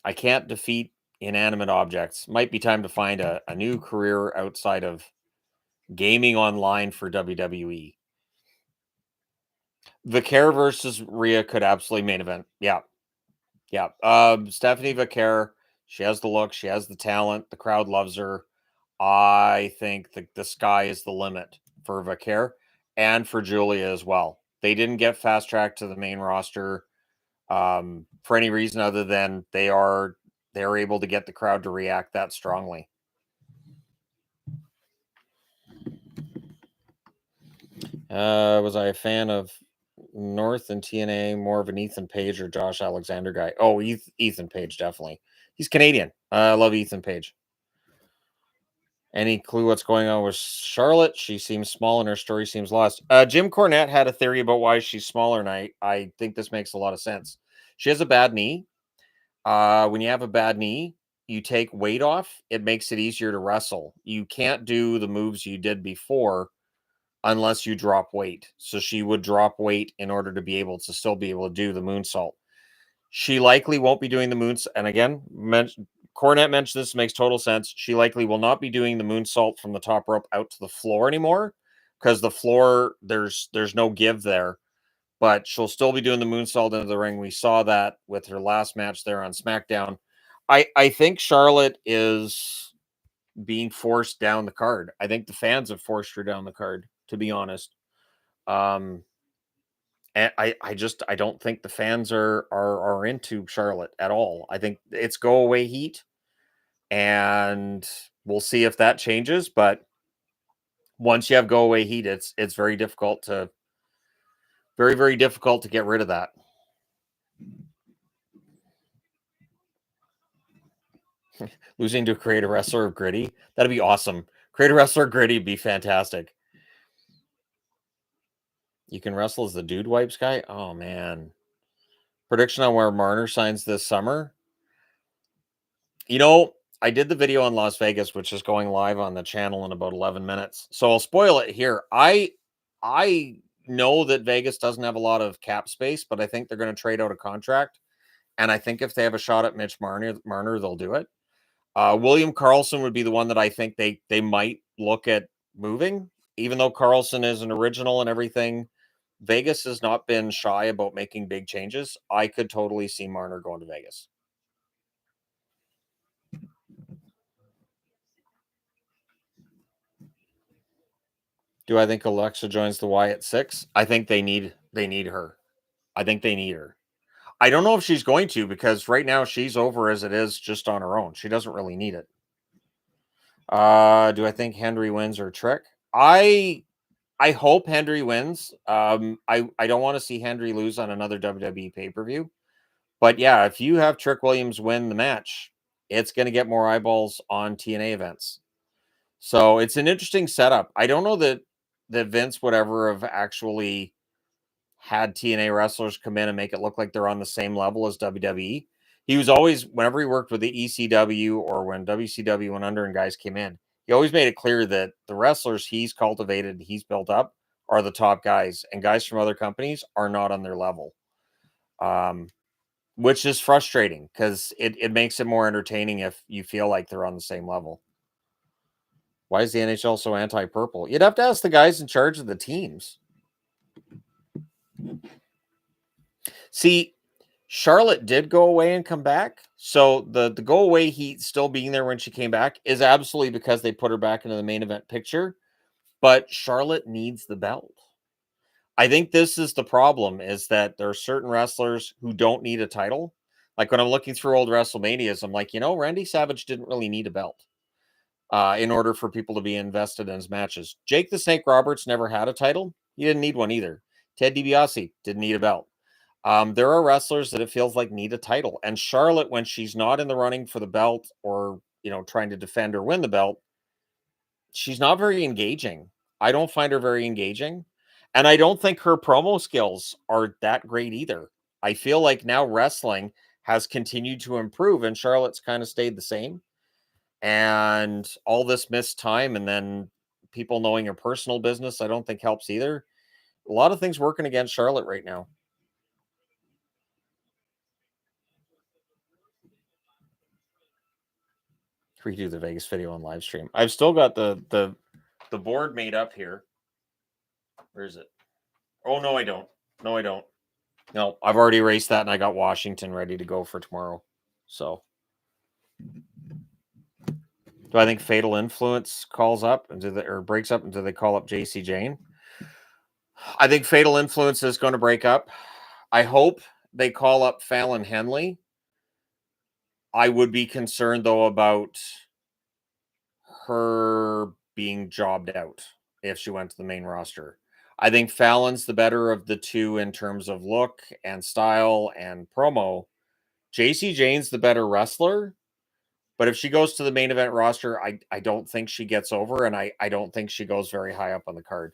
I can't defeat inanimate objects. Might be time to find a new career outside of gaming online for WWE. Vaquer versus Rhea could absolutely main event. Yeah. Stephanie Vaquer, she has the look, she has the talent, the crowd loves her. I think the sky is the limit for Vaquer and for Julia as well. They didn't get fast tracked to the main roster for any reason other than they're able to get the crowd to react that strongly. Was I a fan of North and TNA, more of an Ethan Page or Josh Alexander guy? Oh, Ethan Page, definitely. He's Canadian. I love Ethan Page. Any clue what's going on with Charlotte? She seems small and her story seems lost. Jim Cornette had a theory about why she's smaller, and I think this makes a lot of sense. She has a bad knee. When you have a bad knee, you take weight off. It makes it easier to wrestle. You can't do the moves you did before unless you drop weight. So she would drop weight in order to be able to still be able to do the moonsault. She likely won't be doing the moons. And again, Cornette mentioned this, makes total sense. She likely will not be doing the moonsault from the top rope out to the floor anymore, because the floor, there's no give there. But she'll still be doing the moonsault into the ring. We saw that with her last match there on SmackDown. I think Charlotte is being forced down the card. I think the fans have forced her down the card, to be honest. And I don't think the fans are into Charlotte at all. I think it's go away heat, and we'll see if that changes. But once you have go away heat, it's very difficult to get rid of that. Losing to create a wrestler of Gritty, that'd be awesome. Create a wrestler of Gritty would be fantastic. You can wrestle as the Dude Wipes guy. Oh man. Prediction on where Marner signs this summer. I did the video on Las Vegas, which is going live on the channel in about 11 minutes. So I'll spoil it here. I know that Vegas doesn't have a lot of cap space, but I think they're going to trade out a contract. And I think if they have a shot at Mitch Marner, they'll do it. William Carlson would be the one that I think they might look at moving, even though Carlson is an original and everything. Vegas has not been shy about making big changes. I could totally see Marner going to Vegas. Do I think Alexa joins the Wyatt 6? I think they need her. I think they need her. I don't know if she's going to, because right now she's over as it is just on her own. She doesn't really need it. Do I think Henry wins or Trick? I I hope Hendry wins. I don't want to see Hendry lose on another WWE pay-per-view. But yeah, if you have Trick Williams win the match, it's going to get more eyeballs on TNA events. So it's an interesting setup. I don't know that Vince would ever have actually had TNA wrestlers come in and make it look like they're on the same level as WWE. He was always, whenever he worked with the ECW or when WCW went under and guys came in, he always made it clear that the wrestlers he's cultivated, he's built up, are the top guys, and guys from other companies are not on their level. Which is frustrating because it makes it more entertaining if you feel like they're on the same level. Why is the NHL so anti-purple? You'd have to ask the guys in charge of the teams. See, Charlotte did go away and come back. So the go away heat still being there when she came back is absolutely because they put her back into the main event picture. But Charlotte needs the belt. I think this is the problem, is that there are certain wrestlers who don't need a title. Like when I'm looking through old WrestleManias, I'm like, Randy Savage didn't really need a belt in order for people to be invested in his matches. Jake the Snake Roberts never had a title. He didn't need one either. Ted DiBiase didn't need a belt. There are wrestlers that it feels like need a title. And Charlotte, when she's not in the running for the belt or, trying to defend or win the belt, she's not very engaging. I don't find her very engaging. And I don't think her promo skills are that great either. I feel like now wrestling has continued to improve and Charlotte's kind of stayed the same. And all this missed time and then people knowing her personal business, I don't think helps either. A lot of things working against Charlotte right now. Redo the Vegas video on live stream. I've still got the board made up here. Where is it? Oh, no, I don't. No, I've already erased that and I got Washington ready to go for tomorrow. So do I think Fatal Influence calls up or breaks up and do they call up JC Jane? I think Fatal Influence is going to break up. I hope they call up Fallon Henley. I would be concerned though about her being jobbed out if she went to the main roster. I think Fallon's the better of the two in terms of look and style and promo. JC Jane's the better wrestler, but if she goes to the main event roster, I don't think she gets over, and I don't think she goes very high up on the card.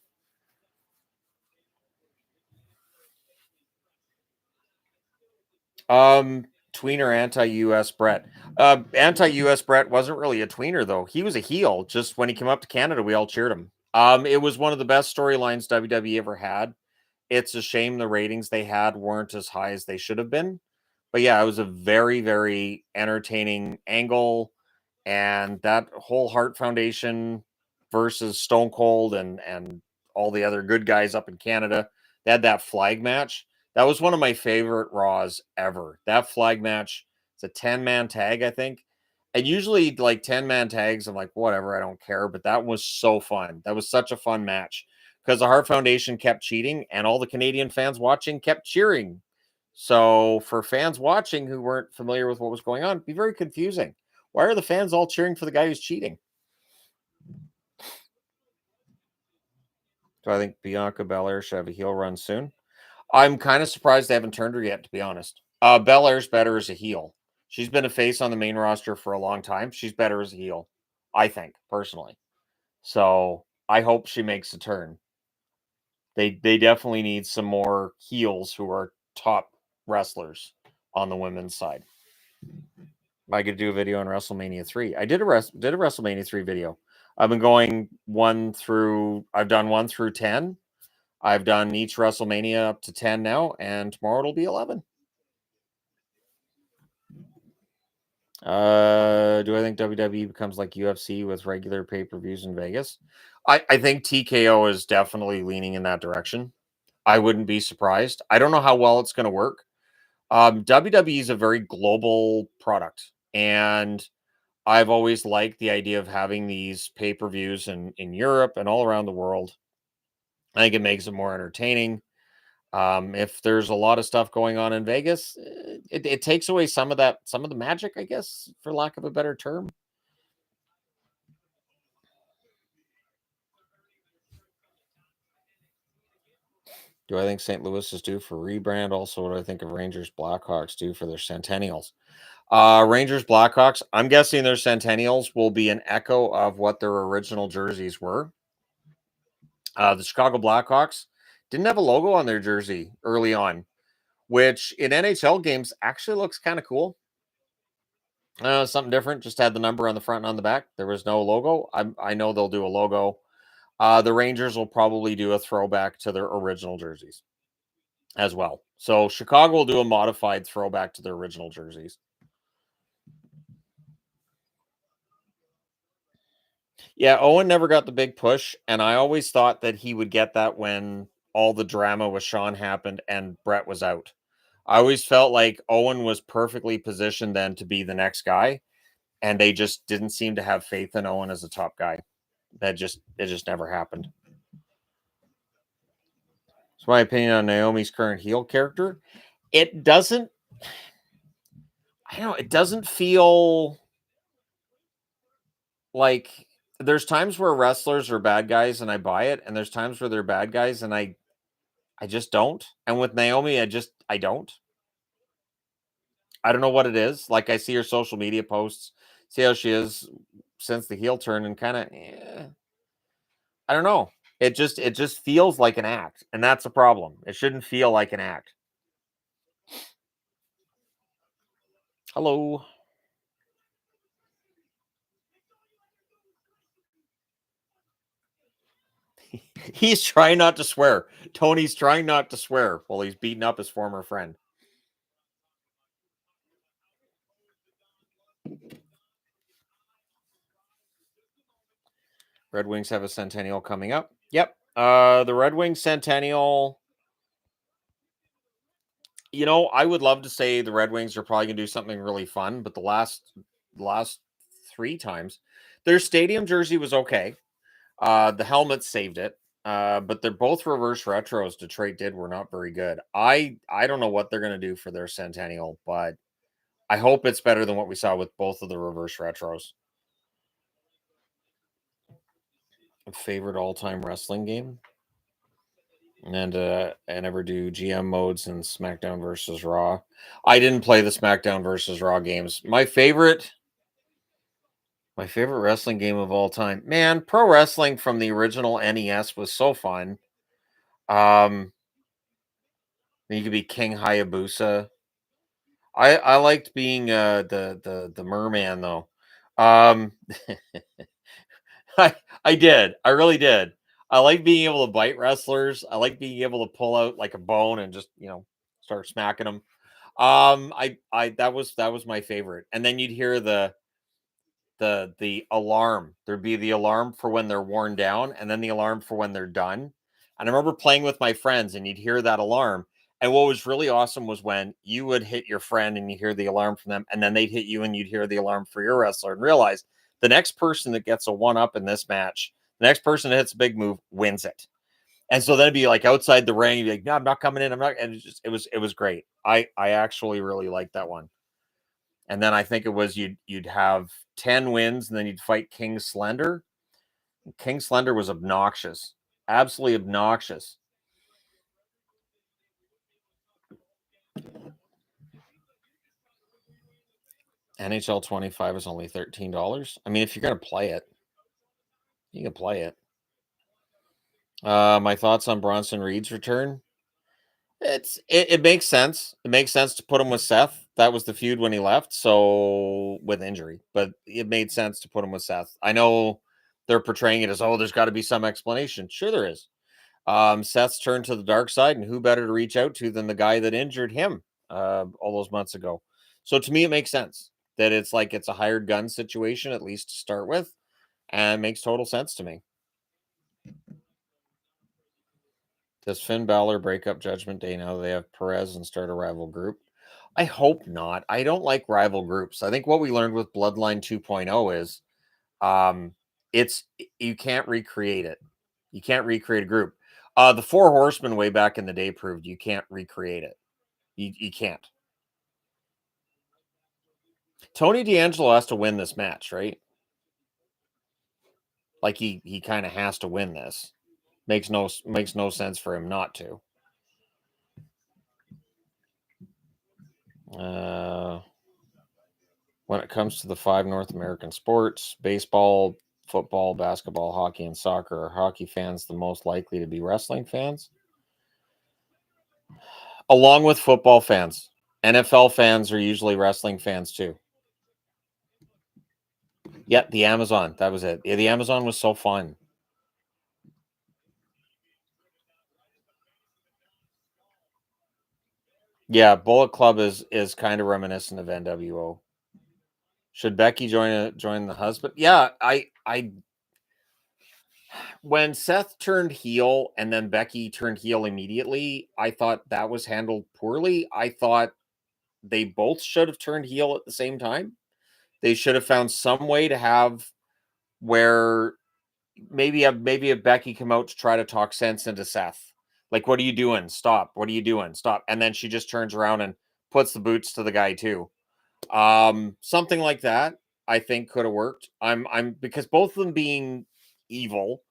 Tweener anti-US Bret. Anti-US Bret wasn't really a tweener though. He was a heel. Just when he came up to Canada, we all cheered him. It was one of the best storylines WWE ever had. It's a shame the ratings they had weren't as high as they should have been. But yeah, it was a very, very entertaining angle. And that whole Hart Foundation versus Stone Cold and all the other good guys up in Canada, they had that flag match. That was one of my favorite Raws ever. That flag match, it's a 10-man tag, I think. And usually, like 10-man tags, I'm like, whatever, I don't care. But that was so fun. That was such a fun match because the Hart Foundation kept cheating and all the Canadian fans watching kept cheering. So for fans watching who weren't familiar with what was going on, it'd be very confusing. Why are the fans all cheering for the guy who's cheating? Do I think Bianca Belair should have a heel run soon? I'm kind of surprised they haven't turned her yet, to be honest. Belair's better as a heel. She's been a face on the main roster for a long time. She's better as a heel, I think, personally. So I hope she makes a turn. They definitely need some more heels who are top wrestlers on the women's side. I could do a video on WrestleMania 3. I did a WrestleMania 3 video. I've been going I've done 1 through 10. I've done each WrestleMania up to 10 now, and tomorrow it'll be 11. Do I think WWE becomes like UFC with regular pay-per-views in Vegas? I think TKO is definitely leaning in that direction. I wouldn't be surprised. I don't know how well it's going to work. WWE is a very global product, and I've always liked the idea of having these pay-per-views in Europe and all around the world. I think it makes it more entertaining. If there's a lot of stuff going on in Vegas, it takes away some of the magic, I guess, for lack of a better term. Do I think St. Louis is due for rebrand? Also, what do I think of Rangers Blackhawks due for their centennials? Rangers Blackhawks, I'm guessing their centennials will be an echo of what their original jerseys were. The Chicago Blackhawks didn't have a logo on their jersey early on, which in NHL games actually looks kind of cool. Something different. Just had the number on the front and on the back. There was no logo. I know they'll do a logo. The Rangers will probably do a throwback to their original jerseys as well. So Chicago will do a modified throwback to their original jerseys. Yeah, Owen never got the big push, and I always thought that he would get that when all the drama with Sean happened and Bret was out. I always felt like Owen was perfectly positioned then to be the next guy, and they just didn't seem to have faith in Owen as a top guy. It just never happened. It's my opinion on Naomi's current heel character. It doesn't, I don't know, it doesn't feel like there's times where wrestlers are bad guys and I buy it, and there's times where they're bad guys and I just don't. And with Naomi, I don't. I don't know what it is. Like I see her social media posts, see how she is since the heel turn, and kind of, I don't know. It just feels like an act, and that's a problem. It shouldn't feel like an act. Hello. He's trying not to swear. Tony's trying not to swear while he's beating up his former friend. Red Wings have a centennial coming up. Yep. The Red Wings centennial. I would love to say the Red Wings are probably gonna do something really fun, but the last 3 times, their stadium jersey was okay. The helmet saved it. But they're both reverse retros Detroit did were not very good. I don't know what they're gonna do for their centennial, but I hope it's better than what we saw with both of the reverse retros. Favorite all-time wrestling game? And I never do GM modes and SmackDown versus Raw. I didn't play the SmackDown versus Raw games. My favorite wrestling game of all time. Man, pro wrestling from the original NES was so fun. You could be King Hayabusa. I liked being the merman though. Um I did. I really did. I like being able to bite wrestlers. I like being able to pull out like a bone and just, start smacking them. I that was my favorite. And then you'd hear the alarm. There'd be the alarm for when they're worn down and then the alarm for when they're done. And I remember playing with my friends and you'd hear that alarm. And what was really awesome was when you would hit your friend and you hear the alarm from them, and then they'd hit you and you'd hear the alarm for your wrestler and realize the next person that gets a one up in this match, the next person that hits a big move wins it. And so then it'd be like outside the ring, you'd be like, no, I'm not coming in. I'm not. And it was great. I actually really liked that one. And then I think it was you'd have 10 wins and then you'd fight King Slender. King Slender was obnoxious. Absolutely obnoxious. NHL 25 is only $13. I mean, if you're going to play it, you can play it. My thoughts on Bronson Reed's return. It makes sense. It makes sense to put him with Seth. That was the feud when he left, so with injury, but it made sense to put him with Seth. I know they're portraying it as, oh, there's got to be some explanation. Sure, there is. Seth's turned to the dark side, and who better to reach out to than the guy that injured him all those months ago? So to me, it makes sense that it's like it's a hired gun situation, at least to start with, and it makes total sense to me. Does Finn Balor break up Judgment Day now that they have Perez and start a rival group? I hope not. I don't like rival groups. I think what we learned with Bloodline 2.0 is it's you can't recreate it. You can't recreate a group. The Four Horsemen way back in the day proved you can't recreate it. You can't. Tony D'Angelo has to win this match, right? Like he kind of has to win this. Makes no sense for him not to. When it comes to the 5 North American sports, baseball, football, basketball, hockey, and soccer, are hockey fans the most likely to be wrestling fans? Along with football fans. NFL fans are usually wrestling fans too. Yeah, the Amazon. That was it. Yeah, the Amazon was so fun. Yeah, Bullet Club is kind of reminiscent of NWO. Should Becky join the husband? Yeah, I when Seth turned heel and then Becky turned heel immediately, I thought that was handled poorly. I thought they both should have turned heel at the same time. They should have found some way to have where maybe a Becky come out to try to talk sense into Seth. Like, what are you doing? Stop. What are you doing? Stop. And then she just turns around and puts the boots to the guy too. Something like that I think could have worked. I'm because both of them being evil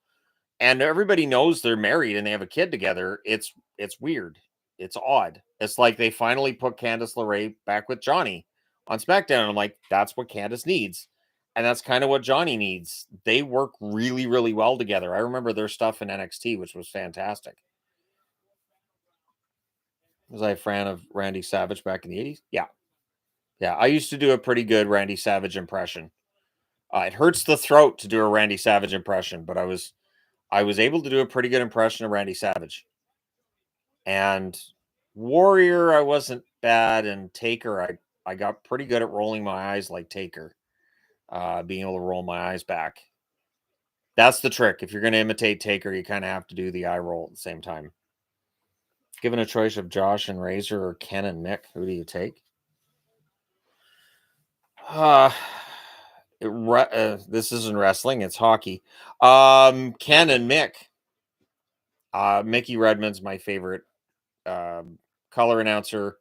and everybody knows they're married and they have a kid together. It's weird. It's odd. It's like they finally put Candice LeRae back with Johnny on SmackDown. And I'm like, that's what Candice needs. And that's kind of what Johnny needs. They work really, really well together. I remember their stuff in NXT, which was fantastic. Was I a fan of Randy Savage back in the 80s? Yeah. Yeah. I used to do a pretty good Randy Savage impression. It hurts the throat to do a Randy Savage impression, but I was able to do a pretty good impression of Randy Savage. And Warrior, I wasn't bad, and Taker, I got pretty good at rolling my eyes like Taker, being able to roll my eyes back. That's the trick. If you're going to imitate Taker, you kind of have to do the eye roll at the same time. Given a choice of Josh and Razor or Ken and Mick, who do you take? This isn't wrestling; it's hockey. Ken and Mick. Mickey Redmond's my favorite color announcer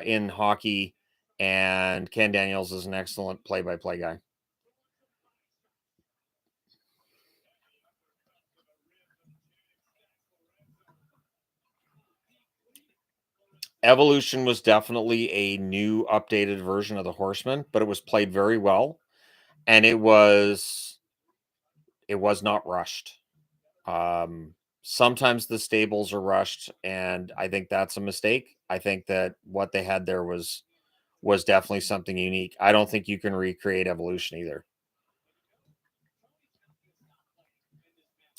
in hockey, and Ken Daniels is an excellent play-by-play guy. Evolution was definitely a new, updated version of the Horseman, but it was played very well, and it was not rushed. Sometimes the stables are rushed, and I think that's a mistake. I think that what they had there was definitely something unique. I don't think you can recreate Evolution either.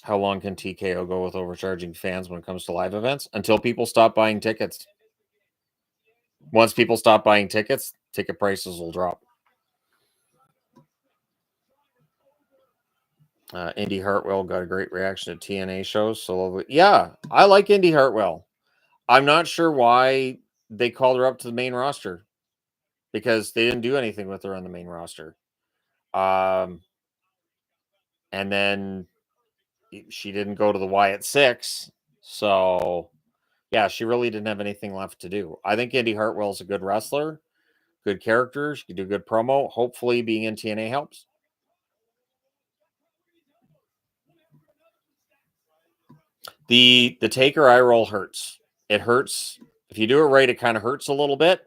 How long can TKO go with overcharging fans when it comes to live events? Until people stop buying tickets. Once people stop buying tickets, ticket prices will drop. Indy Hartwell got a great reaction at TNA shows. So, yeah, I like Indy Hartwell. I'm not sure why they called her up to the main roster because they didn't do anything with her on the main roster. And then she didn't go to the Wyatt 6. So, yeah, she really didn't have anything left to do. I think Indy Hartwell's a good wrestler, good character. She can do good promo. Hopefully, being in TNA helps. The Taker eye roll hurts. It hurts. If you do it right, it kind of hurts a little bit.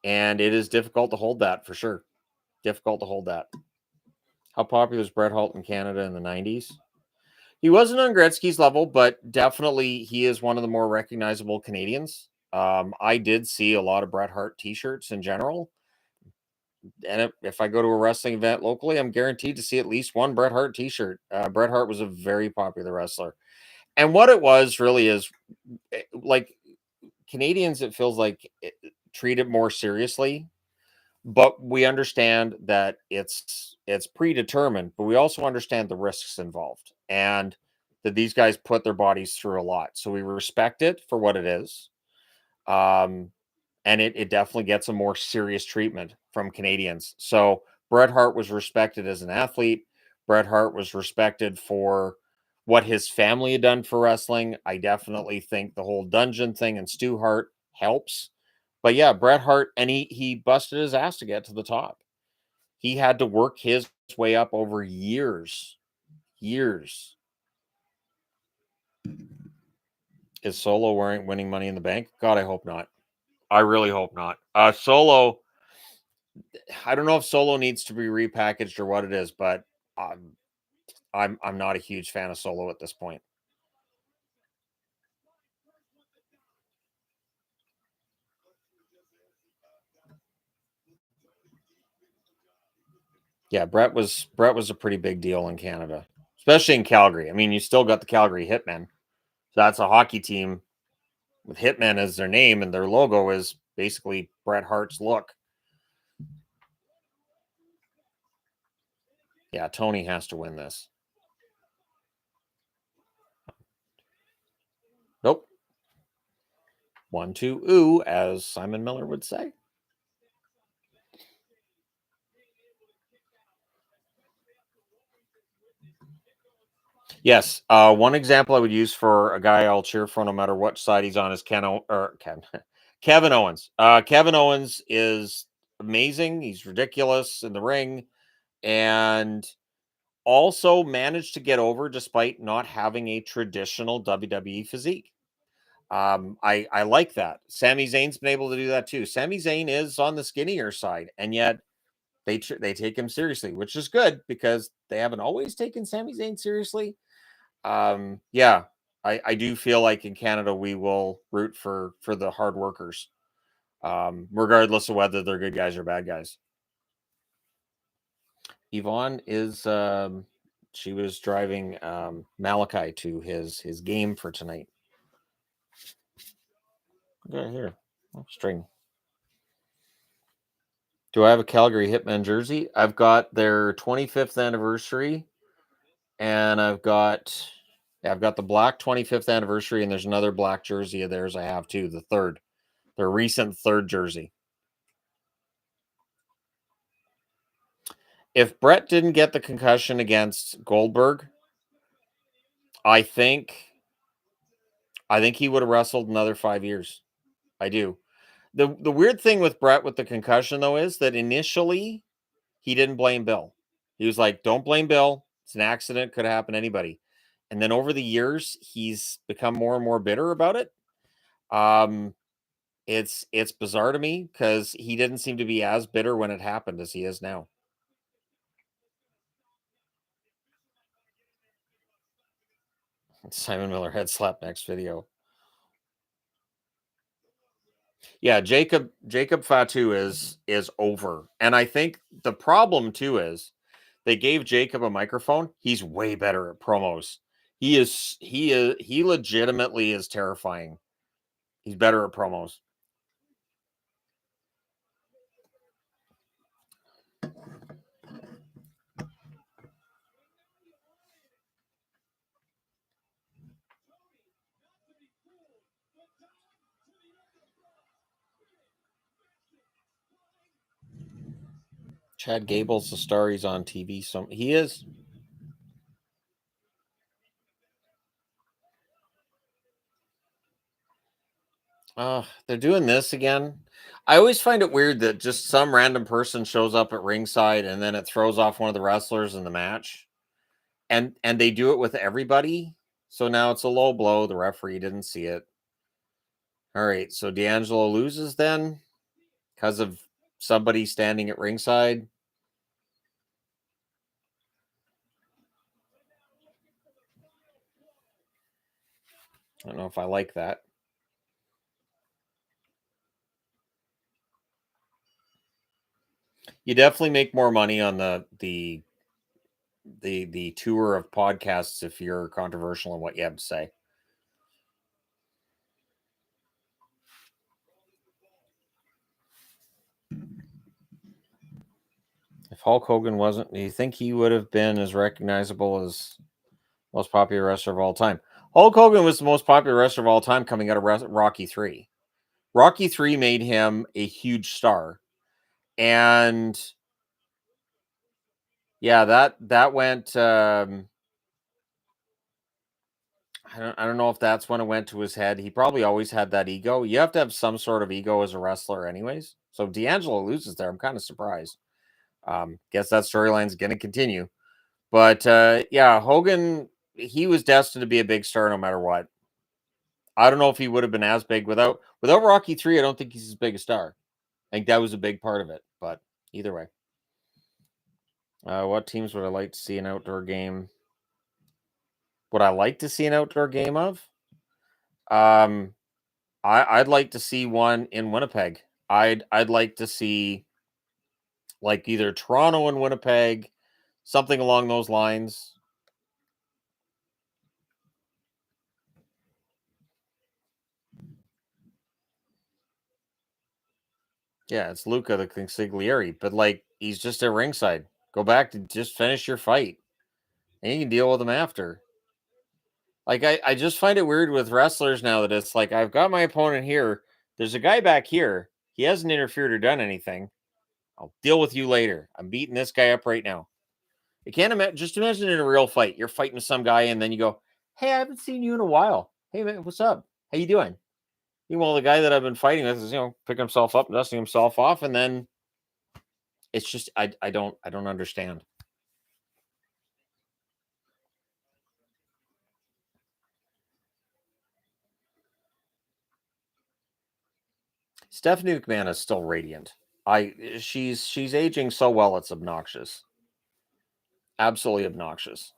And it is difficult to hold that for sure. Difficult to hold that. How popular was Bret Hart in Canada in the 90s? He wasn't on Gretzky's level, but definitely he is one of the more recognizable Canadians. I did see a lot of Bret Hart t-shirts in general. And if I go to a wrestling event locally, I'm guaranteed to see at least one Bret Hart t-shirt. Bret Hart was a very popular wrestler. And what it was really is like Canadians, it feels like treat it more seriously, but we understand that it's predetermined, but we also understand the risks involved and that these guys put their bodies through a lot. So we respect it for what it is. And it definitely gets a more serious treatment from Canadians. So Bret Hart was respected as an athlete. Bret Hart was respected for what his family had done for wrestling. I definitely think the whole dungeon thing and Stu Hart helps. But yeah, Bret Hart, and he busted his ass to get to the top. He had to work his way up over years. Years. Is Solo winning Money in the Bank? God, I hope not. I really hope not. Solo, I don't know if Solo needs to be repackaged or what it is, but I'm not a huge fan of Solo at this point. Yeah, Bret was a pretty big deal in Canada, especially in Calgary. I mean, you still got the Calgary Hitmen. So that's a hockey team with Hitmen as their name, and their logo is basically Bret Hart's look. Yeah, Tony has to win this. Nope. 1-2 ooh, as Simon Miller would say. Yes. One example I would use for a guy I'll cheer for no matter what side he's on is Kevin Owens. Kevin Owens is amazing. He's ridiculous in the ring and also managed to get over despite not having a traditional WWE physique. I like that. Sami Zayn's been able to do that too. Sami Zayn is on the skinnier side, and yet they take him seriously, which is good because they haven't always taken Sami Zayn seriously. Yeah, I do feel like in Canada we will root for the hard workers, regardless of whether they're good guys or bad guys. Yvonne is she was driving Malachi to his game for tonight. Okay, here. String. Do I have a Calgary Hitmen jersey? I've got their 25th anniversary, and I've got the black 25th anniversary, and there's another black jersey of theirs I have too, their recent third jersey. If Bret didn't get the concussion against Goldberg, I think he would have wrestled another 5 years. I do. The weird thing with Bret with the concussion though is that initially he didn't blame Bill. He was like, "Don't blame Bill. It's an accident. Could have happened to anybody." And then over the years, he's become more and more bitter about it. It's bizarre to me because he didn't seem to be as bitter when it happened as he is now. Simon Miller head slap next video. Yeah, Jacob Fatu is over. And I think the problem too is they gave Jacob a microphone. He's way better at promos. He legitimately is terrifying. He's better at promos. Chad Gable's the star. He's on TV. So he is. They're doing this again. I always find it weird that just some random person shows up at ringside and then it throws off one of the wrestlers in the match. And they do it with everybody. So now it's a low blow. The referee didn't see it. All right. So D'Angelo loses then because of somebody standing at ringside. I don't know if I like that. You definitely make more money on the tour of podcasts if you're controversial in what you have to say. If Hulk Hogan wasn't, do you think he would have been as recognizable as most popular wrestler of all time? Hulk Hogan was the most popular wrestler of all time coming out of Rocky 3. Rocky 3 made him a huge star. And yeah, that went I don't know if that's when it went to his head. He probably always had that ego. You have to have some sort of ego as a wrestler anyways. So if D'Angelo loses there, I'm kind of surprised. Guess that storyline's going to continue. But yeah, Hogan, he was destined to be a big star no matter what. I don't know if he would have been as big without Rocky 3. I don't think he's as big a star. I think that was a big part of it. But either way, what teams would I like to see an outdoor game? Would I like to see an outdoor game of? I'd like to see one in Winnipeg. I'd like to see like either Toronto and Winnipeg, something along those lines. Yeah, it's Luca the consigliere, but like he's just at ringside. Go back to just finish your fight, and you can deal with him after. Like I just find it weird with wrestlers now that it's like I've got my opponent here. There's a guy back here. He hasn't interfered or done anything. I'll deal with you later. I'm beating this guy up right now. You can't imagine. Just imagine in a real fight, you're fighting with some guy, and then you go, "Hey, I haven't seen you in a while. Hey, man, what's up? How you doing?" Meanwhile, the guy that I've been fighting with is, picking himself up, dusting himself off, and then it's just I don't understand. Stephanie McMahon is still radiant. She's aging so well, it's obnoxious. Absolutely obnoxious.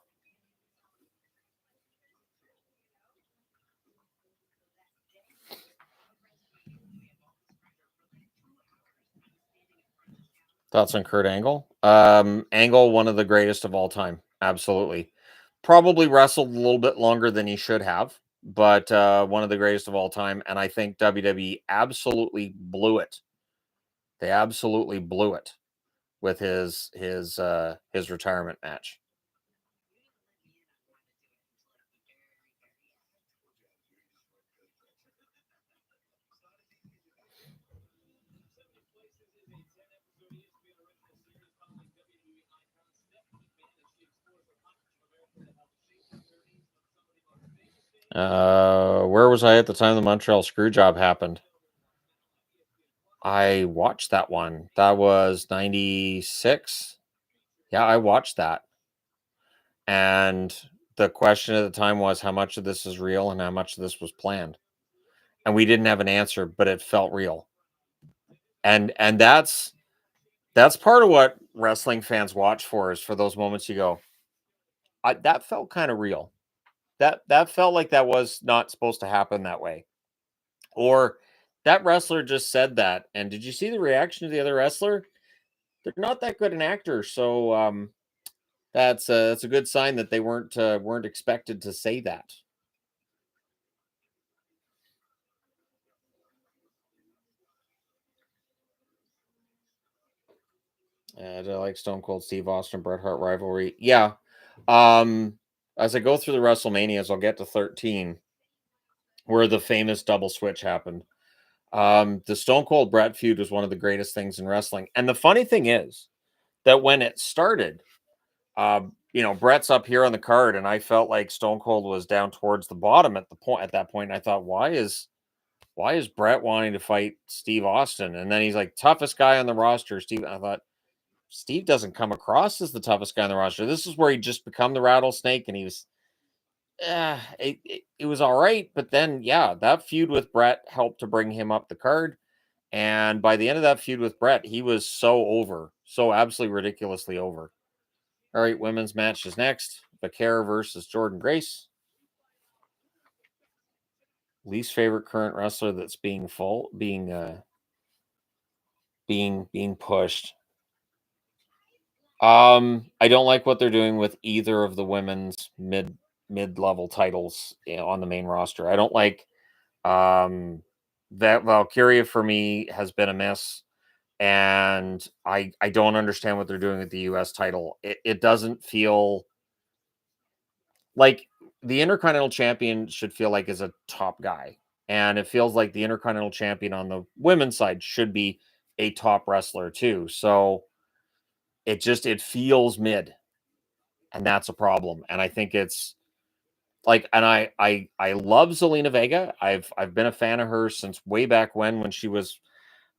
Thoughts on Kurt Angle? Angle, one of the greatest of all time. Absolutely. Probably wrestled a little bit longer than he should have, but one of the greatest of all time. And I think WWE absolutely blew it. They absolutely blew it with his retirement match. Where was I at the time the Montreal screw job happened? I watched that one. That was 96. Yeah, I watched that. And the question at the time was how much of this is real and how much of this was planned. And we didn't have an answer, but it felt real. And that's part of what wrestling fans watch for, is for those moments you go, that felt kind of real. That felt like that was not supposed to happen that way. Or that wrestler just said that. And did you see the reaction of the other wrestler? They're not that good an actor, so that's a good sign that they weren't expected to say that. Do I like Stone Cold Steve Austin Bret Hart rivalry? Yeah. As I go through the WrestleManias, I'll get to 13, where the famous double switch happened. The Stone Cold Bret feud was one of the greatest things in wrestling. And the funny thing is that when it started, Bret's up here on the card, and I felt like Stone Cold was down towards the bottom at that point. And I thought, why is Bret wanting to fight Steve Austin? And then he's like, toughest guy on the roster, Steve. I thought, Steve doesn't come across as the toughest guy on the roster. This is where he just become the rattlesnake, and he was, it was all right. But then, yeah, that feud with Bret helped to bring him up the card. And by the end of that feud with Bret, he was so over, so absolutely ridiculously over. All right, women's match is next. Baker versus Jordan Grace. Least favorite current wrestler that's being being pushed. I don't like what they're doing with either of the women's mid level titles on the main roster. I don't like that Valkyria for me has been a miss, and I don't understand what they're doing with the US title. It doesn't feel like the Intercontinental Champion should feel like is a top guy, and it feels like the Intercontinental Champion on the women's side should be a top wrestler too. So it feels mid, and that's a problem. And I think it's like, and I love Zelina Vega. I've been a fan of her since way back when she was,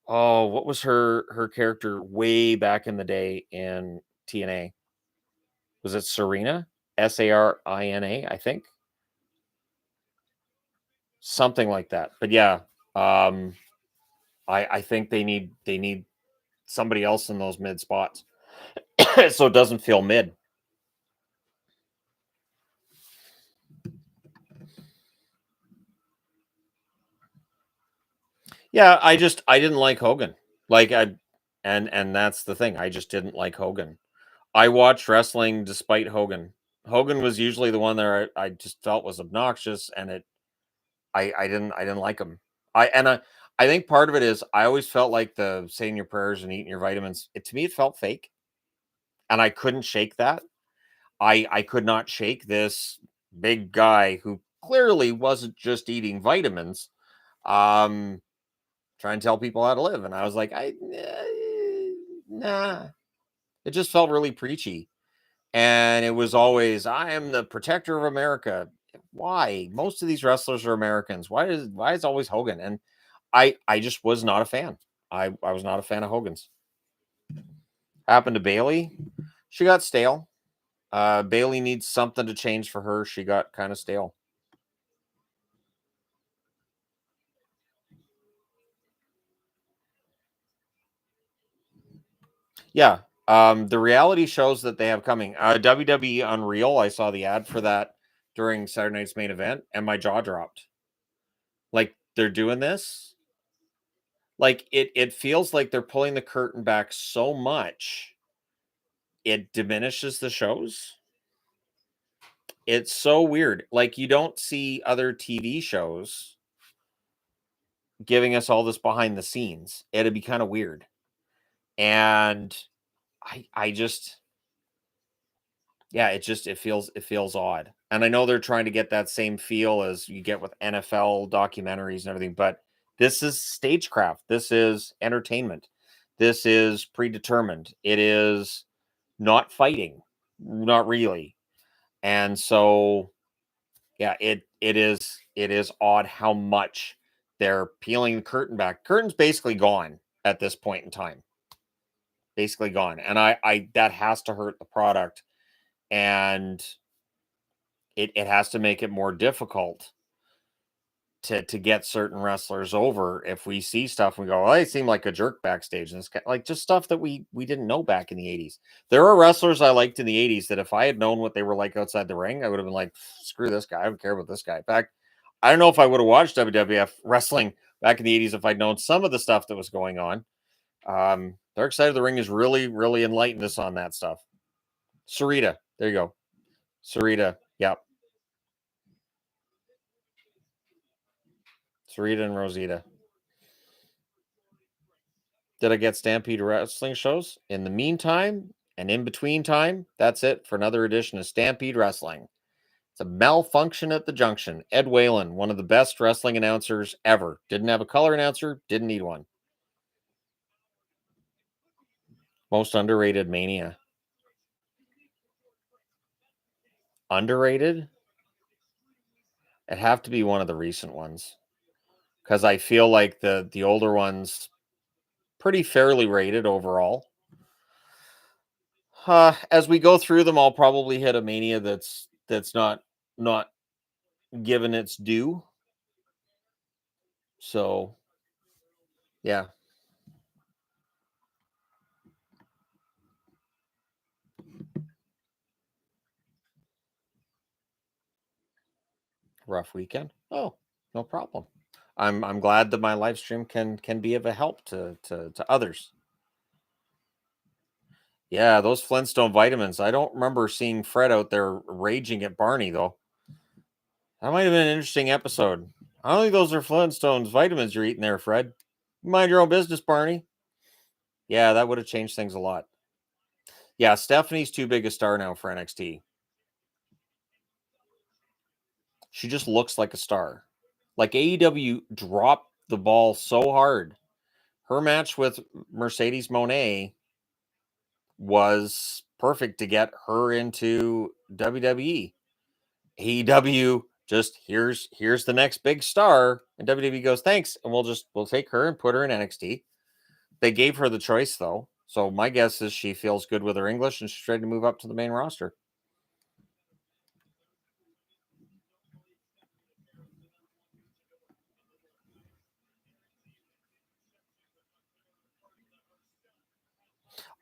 oh, what was her character way back in the day in TNA? Was it Serena? Sarina, I think. something like that. But yeah, I think they need somebody else in those mid spots so it doesn't feel mid. Yeah, I didn't like Hogan. Like and that's the thing. I just didn't like Hogan. I watched wrestling despite Hogan. Hogan was usually the one that I just felt was obnoxious, and I didn't like him. I think part of it is I always felt like the saying your prayers and eating your vitamins. To me, it felt fake, and I couldn't shake that. I could not shake this big guy who clearly wasn't just eating vitamins, trying to tell people how to live, and I was like, nah. It just felt really preachy. And it was always, I am the protector of America. Why? Most of these wrestlers are Americans. Why is always Hogan? And I just was not a fan. I was not a fan of Hogan's. Happened to Bailey. She got stale. Bailey needs something to change for her. She got kind of stale. Yeah. The reality shows that they have coming. WWE Unreal. I saw the ad for that during Saturday night's main event, and my jaw dropped. Like, they're doing this. Like, it feels like they're pulling the curtain back so much it diminishes the shows. It's so weird. Like, you don't see other TV shows giving us all this behind the scenes. It'd be kind of weird. And I just yeah, it feels odd. And I know they're trying to get that same feel as you get with NFL documentaries and everything, but this is stagecraft. This is entertainment. This is predetermined. It is not fighting, not really. And so yeah, it is odd how much they're peeling the curtain back. Curtain's basically gone at this point in time. Basically gone. And I that has to hurt the product, and it has to make it more difficult to get certain wrestlers over. If we see stuff, we go, well, they seem like a jerk backstage, and it's like just stuff that we didn't know back in the 80s. There are wrestlers I liked in the 80s that if I had known what they were like outside the ring, I would have been like, screw this guy. I don't care about this guy. In fact, I don't know if I would have watched WWF wrestling back in the 80s if I'd known some of the stuff that was going on. Dark Side of the Ring has really, really enlightened us on that stuff. Sarita, there you go. Sarita, yeah. Sarita and Rosita. Did I get Stampede Wrestling shows? In the meantime and in between time, that's it for another edition of Stampede Wrestling. It's a malfunction at the junction. Ed Whalen, one of the best wrestling announcers ever. Didn't have a color announcer, didn't need one. Most underrated Mania. Underrated? It'd have to be one of the recent ones. Because I feel like the older ones pretty fairly rated overall. As we go through them, I'll probably hit a Mania that's not given its due. So, yeah. Rough weekend. Oh, no problem. I'm glad that my live stream can be of a help to others. Yeah, those Flintstone vitamins. I don't remember seeing Fred out there raging at Barney though. That might have been an interesting episode. I don't think those are Flintstones vitamins you're eating there, Fred. Mind your own business, Barney. Yeah, that would have changed things a lot. Yeah, Stephanie's too big a star now for NXT. She just looks like a star. Like AEW dropped the ball so hard. Her match with Mercedes Moné was perfect to get her into WWE. AEW just here's the next big star, and WWE goes thanks, and we'll take her and put her in NXT. They gave her the choice though, so my guess is she feels good with her English and she's ready to move up to the main roster.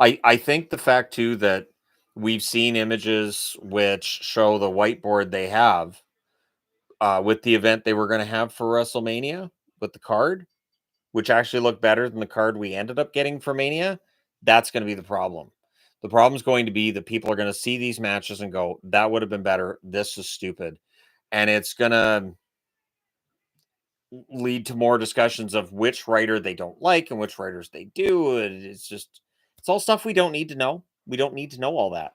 I think the fact too that we've seen images which show the whiteboard they have with the event they were going to have for WrestleMania with the card, which actually looked better than the card we ended up getting for Mania. That's going to be the problem. The problem's going to be that people are going to see these matches and go, that would have been better. This is stupid. And it's going to lead to more discussions of which writer they don't like and which writers they do. And it's all stuff we don't need to know. We don't need to know all that.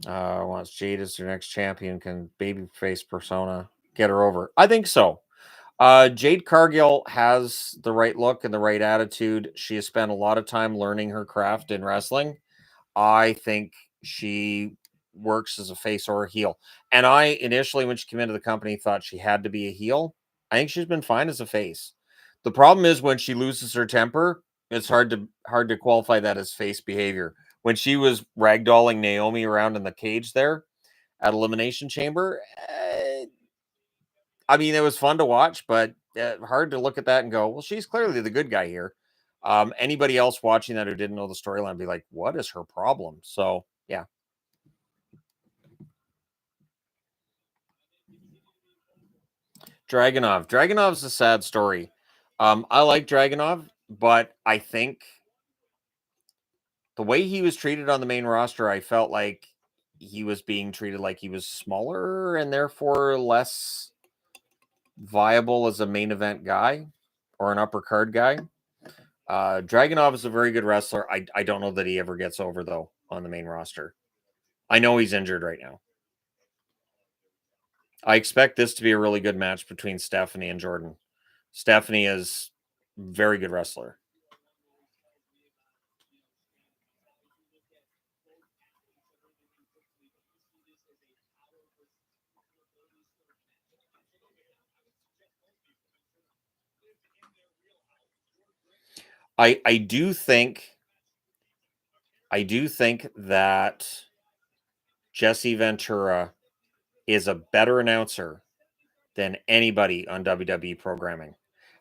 Once Jade is their next champion, can babyface persona get her over? I think so. Jade Cargill has the right look and the right attitude. She has spent a lot of time learning her craft in wrestling. I think she works as a face or a heel. And I initially, when she came into the company, thought she had to be a heel. I think she's been fine as a face. The problem is when she loses her temper, it's hard to qualify that as face behavior. When she was ragdolling Naomi around in the cage there at Elimination Chamber, I mean, it was fun to watch, but hard to look at that and go, well, she's clearly the good guy here. Anybody else watching that who didn't know the storyline would be like, what is her problem? So, yeah. Dragunov. Dragunov's a sad story. I like Dragunov, but I think the way he was treated on the main roster, I felt like he was being treated like he was smaller and therefore less viable as a main event guy or an upper card guy. Dragunov is a very good wrestler. I don't know that he ever gets over, though, on the main roster. I know he's injured right now. I expect this to be a really good match between Stephanie and Jordan. Stephanie is a very good wrestler. I do think that Jesse Ventura is a better announcer than anybody on WWE programming.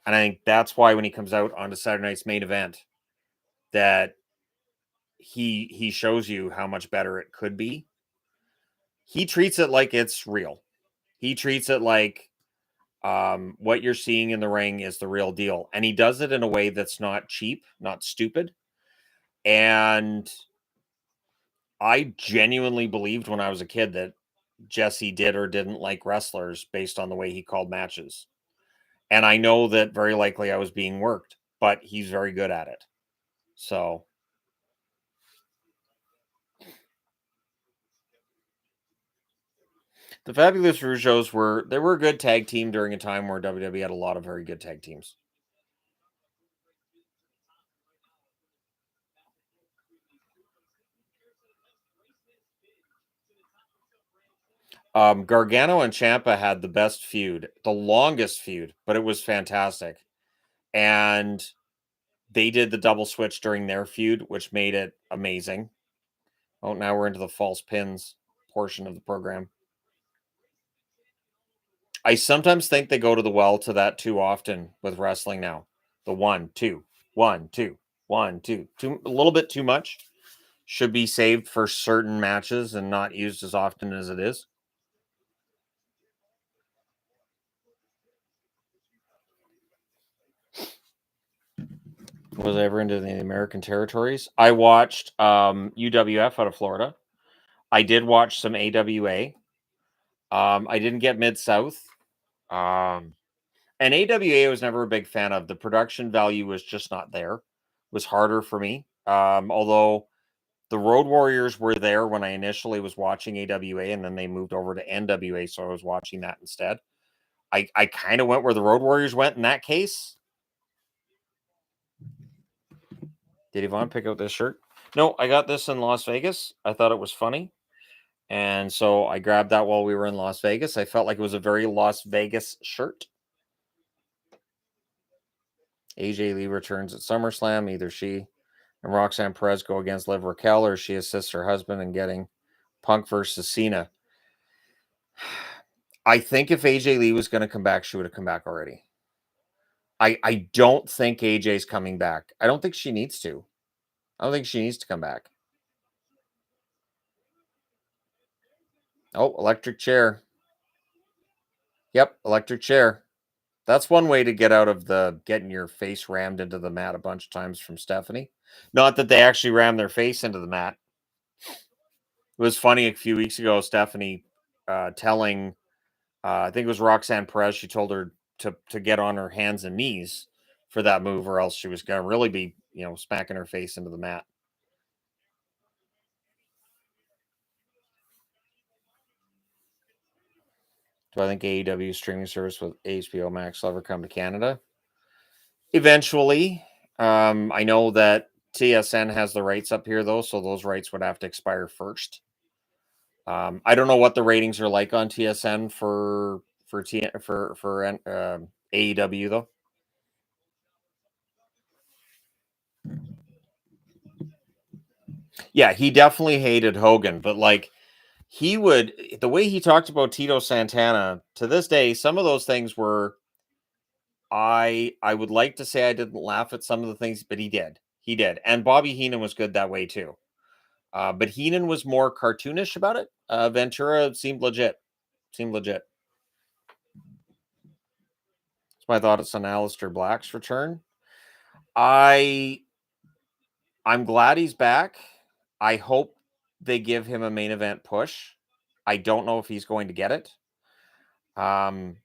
And I think that's why when he comes out onto Saturday night's main event, that he shows you how much better it could be. He treats it like it's real. He treats it like what you're seeing in the ring is the real deal. And he does it in a way that's not cheap, not stupid. And I genuinely believed when I was a kid that Jesse did or didn't like wrestlers based on the way he called matches. And I know that very likely I was being worked, but he's very good at it. So the Fabulous Rougeaus were a good tag team during a time where WWE had a lot of very good tag teams. Gargano and Ciampa had the best feud, the longest feud, but it was fantastic. And they did the double switch during their feud, which made it amazing. Oh, now we're into the false pins portion of the program. I sometimes think they go to the well to that too often with wrestling now. The 1, 2, 1, 2, 1, 2, a little bit too much. Should be saved for certain matches and not used as often as it is. Was I ever into the American territories? I watched UWF out of Florida. I did watch some AWA. I didn't get Mid-South. And AWA I was never a big fan of. The production value was just not there. It was harder for me. Although the Road Warriors were there when I initially was watching AWA, and then they moved over to NWA, so I was watching that instead. I kind of went where the Road Warriors went in that case. Did Yvonne pick out this shirt? No, I got this in Las Vegas. I thought it was funny. And so I grabbed that while we were in Las Vegas. I felt like it was a very Las Vegas shirt. AJ Lee returns at SummerSlam. Either she and Roxanne Perez go against Liv Raquel, or she assists her husband in getting Punk versus Cena. I think if AJ Lee was going to come back, she would have come back already. I don't think AJ's coming back. I don't think she needs to. I don't think she needs to come back. Oh, electric chair. Yep, electric chair. That's one way to get out of the getting your face rammed into the mat a bunch of times from Stephanie. Not that they actually rammed their face into the mat. It was funny a few weeks ago, Stephanie telling, I think it was Roxanne Perez, she told her to get on her hands and knees for that move, or else she was going to really be, smacking her face into the mat. Do I think AEW streaming service with HBO Max will ever come to Canada? Eventually. I know that TSN has the rights up here, though, so those rights would have to expire first. I don't know what the ratings are like on TSN for AEW, though. Yeah, he definitely hated Hogan, but like the way he talked about Tito Santana to this day, some of those things were, I would like to say I didn't laugh at some of the things, but he did. He did. And Bobby Heenan was good that way too. But Heenan was more cartoonish about it. Ventura seemed legit. That's my thoughts on Aleister Black's return. I'm glad he's back. I hope they give him a main event push. I don't know if he's going to get it. And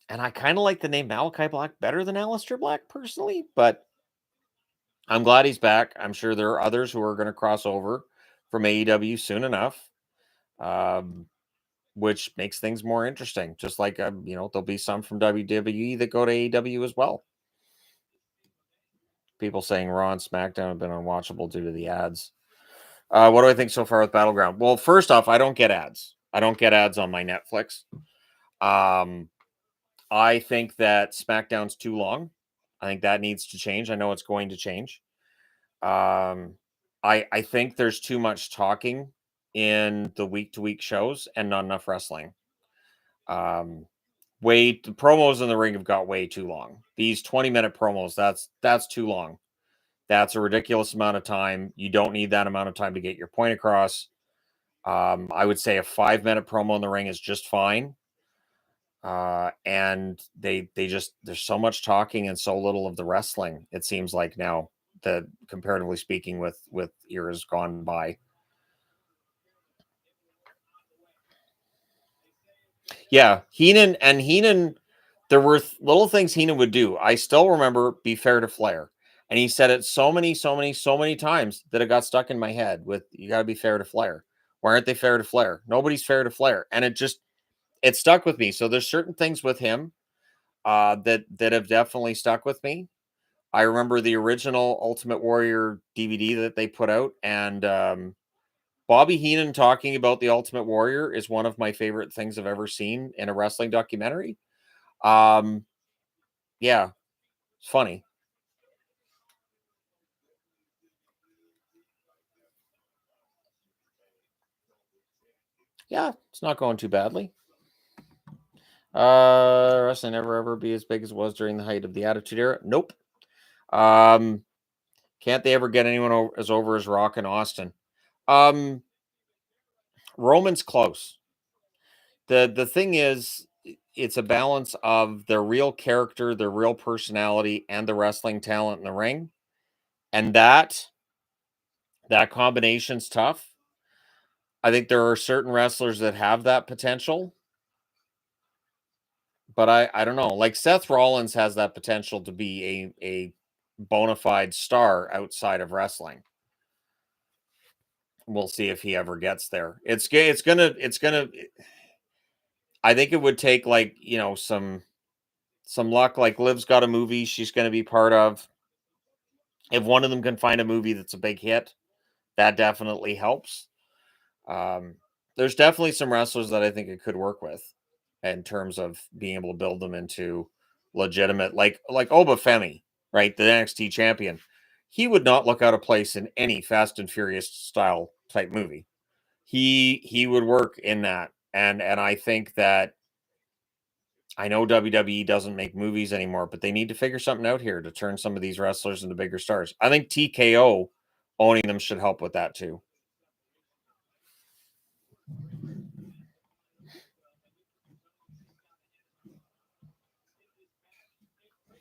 I kind of like the name Malachi Black better than Aleister Black personally, but I'm glad he's back. I'm sure there are others who are going to cross over from AEW soon enough, which makes things more interesting. Just like, there'll be some from WWE that go to AEW as well. People saying Raw and SmackDown have been unwatchable due to the ads. What do I think so far with Battleground? Well, first off, I don't get ads. I don't get ads on my Netflix. I think that SmackDown's too long. I think that needs to change. I know it's going to change. I think there's too much talking in the week-to-week shows and not enough wrestling. The promos in the ring have got way too long. These 20-minute promos, that's too long. That's a ridiculous amount of time. You don't need that amount of time to get your point across. I would say a 5-minute promo in the ring is just fine. And they just, there's so much talking and so little of the wrestling, it seems like now, that comparatively speaking with eras gone by. Yeah, Heenan, there were little things Heenan would do. I still remember "Be fair to Flair," and he said it so many times that it got stuck in my head. With "You got to be fair to Flair." Why aren't they fair to Flair? Nobody's fair to Flair, and it stuck with me. So there's certain things with him that have definitely stuck with me. I remember the original Ultimate Warrior DVD that they put out, and Bobby Heenan talking about the Ultimate Warrior is one of my favorite things I've ever seen in a wrestling documentary. Yeah, it's funny. Yeah, it's not going too badly. Wrestling never ever be as big as it was during the height of the Attitude Era. Nope. Can't they ever get anyone as over as Rock and Austin? Roman's close. The thing is, it's a balance of their real character, their real personality, and the wrestling talent in the ring. And that combination's tough. I think there are certain wrestlers that have that potential, but I don't know. Like Seth Rollins has that potential to be a bona fide star outside of wrestling. We'll see if he ever gets there. It's gonna. I think it would take some luck. Like Liv's got a movie she's going to be part of. If one of them can find a movie that's a big hit, that definitely helps. There's definitely some wrestlers that I think it could work with in terms of being able to build them into legitimate, like Obafemi, right? The NXT champion. He would not look out of place in any Fast and Furious style type movie. He would work in that. And I think that I know WWE doesn't make movies anymore, but they need to figure something out here to turn some of these wrestlers into bigger stars. I think TKO owning them should help with that too.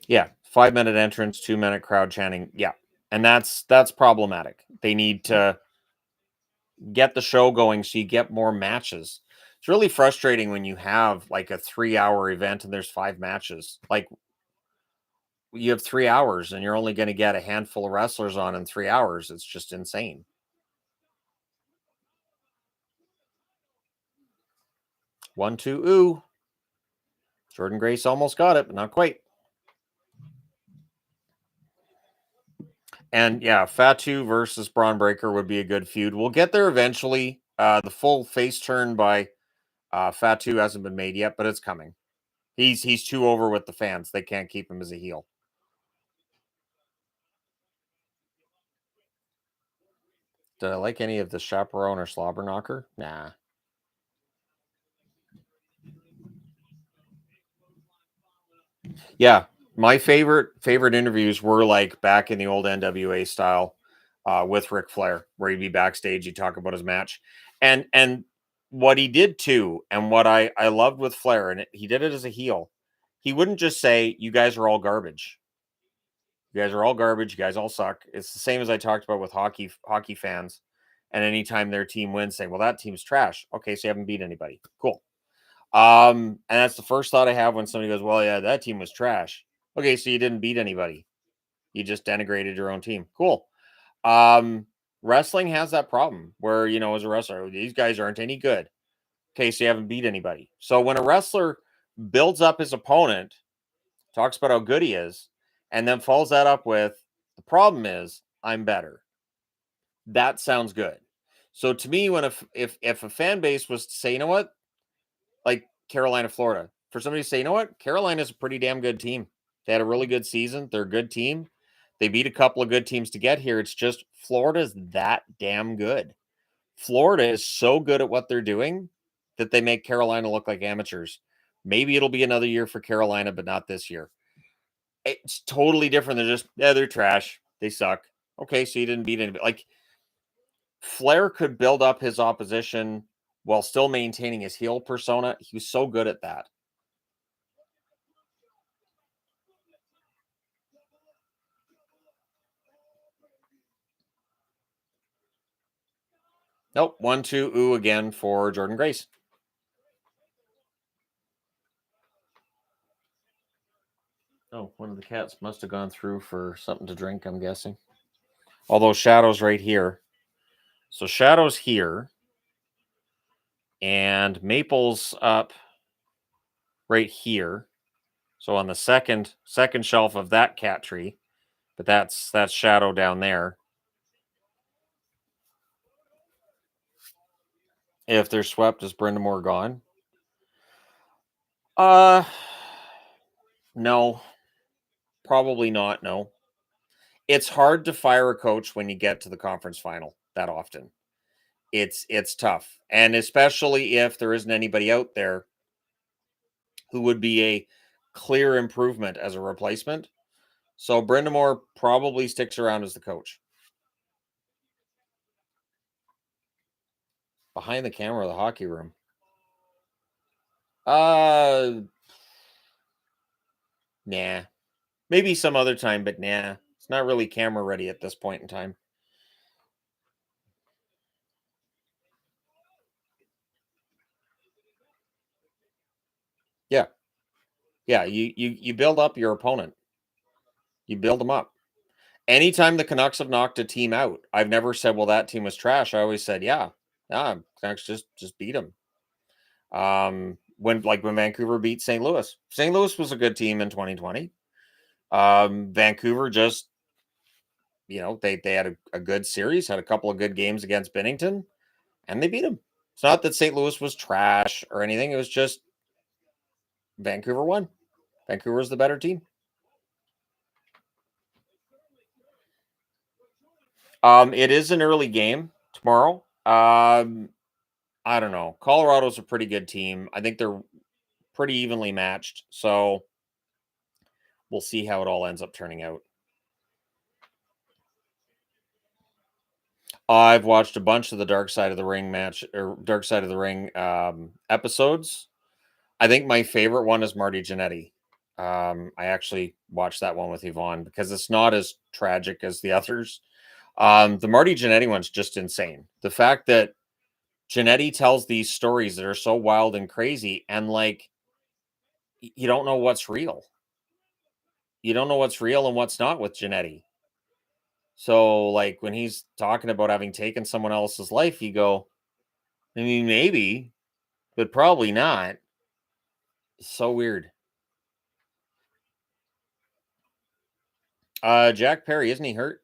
Yeah, 5-minute entrance, 2-minute crowd chanting. Yeah, and that's problematic. They need to get the show going so you get more matches. It's really frustrating when you have like a 3-hour event and there's 5 matches. Like you have 3 hours and you're only going to get a handful of wrestlers on in 3 hours. It's just insane. 1-2, ooh. Jordan Grace almost got it, but not quite. And yeah, Fatu versus Braun Breaker would be a good feud. We'll get there eventually. The full face turn by Fatu hasn't been made yet, but it's coming. He's too over with the fans. They can't keep him as a heel. Did I like any of the Chaperone or Slobberknocker? Nah. Yeah, my favorite interviews were like back in the old NWA style with Ric Flair, where he'd be backstage, he'd talk about his match, and what he did too, and what I loved with Flair, and he did it as a heel. He wouldn't just say, "You guys are all garbage. You guys are all garbage. You guys all suck." It's the same as I talked about with hockey fans, and anytime their team wins, say, "Well, that team's trash." Okay, so you haven't beat anybody. Cool. And that's the first thought I have when somebody goes, "Well, yeah, that team was trash." Okay, so you didn't beat anybody. You just denigrated your own team. Cool. Wrestling has that problem where, as a wrestler, these guys aren't any good. Okay, so you haven't beat anybody. So when a wrestler builds up his opponent, talks about how good he is, and then follows that up with, the problem is I'm better. That sounds good. So to me, when if a fan base was to say, you know what, like Carolina, Florida, for somebody to say, you know what, Carolina's a pretty damn good team. They had a really good season. They're a good team. They beat a couple of good teams to get here. It's just Florida's that damn good. Florida is so good at what they're doing that they make Carolina look like amateurs. Maybe it'll be another year for Carolina, but not this year. It's totally different than just, yeah, they're trash. They suck. Okay, so you didn't beat anybody. Like Flair could build up his opposition while still maintaining his heel persona. He was so good at that. Nope. 1-2, ooh, again for Jordan Grace. Oh, one of the cats must have gone through for something to drink, I'm guessing. Although Shadow's right here. So Shadow's here. And Maple's up right here. So on the second shelf of that cat tree. But that's Shadow down there. If they're swept, is Brenda Moore gone? No. Probably not, no. It's hard to fire a coach when you get to the conference final that often. It's tough. And especially if there isn't anybody out there who would be a clear improvement as a replacement. So Brenda Moore probably sticks around as the coach. Behind the camera of the hockey room. Nah. Maybe some other time, but nah. It's not really camera ready at this point in time. Yeah. Yeah, you build up your opponent. You build them up. Anytime the Canucks have knocked a team out, I've never said, "Well, that team was trash." I always said, "Yeah, Canucks just beat them." When Vancouver beat St. Louis. St. Louis was a good team in 2020. Vancouver just, they had a good series, had a couple of good games against Bennington, and they beat them. It's not that St. Louis was trash or anything. It was just Vancouver won. Vancouver was the better team. It is an early game tomorrow. I don't know. Colorado's a pretty good team. I think they're pretty evenly matched. So we'll see how it all ends up turning out. I've watched a bunch of the Dark Side of the Ring match or Dark Side of the Ring episodes. I think my favorite one is Marty Jannetty. I actually watched that one with Yvonne because it's not as tragic as the others. The Marty Jannetty one's just insane. The fact that Jannetty tells these stories that are so wild and crazy, and like you don't know what's real. You don't know what's real and what's not with Jannetty. So, like when he's talking about having taken someone else's life, you go, I mean, maybe, but probably not. So weird. Jack Perry, isn't he hurt?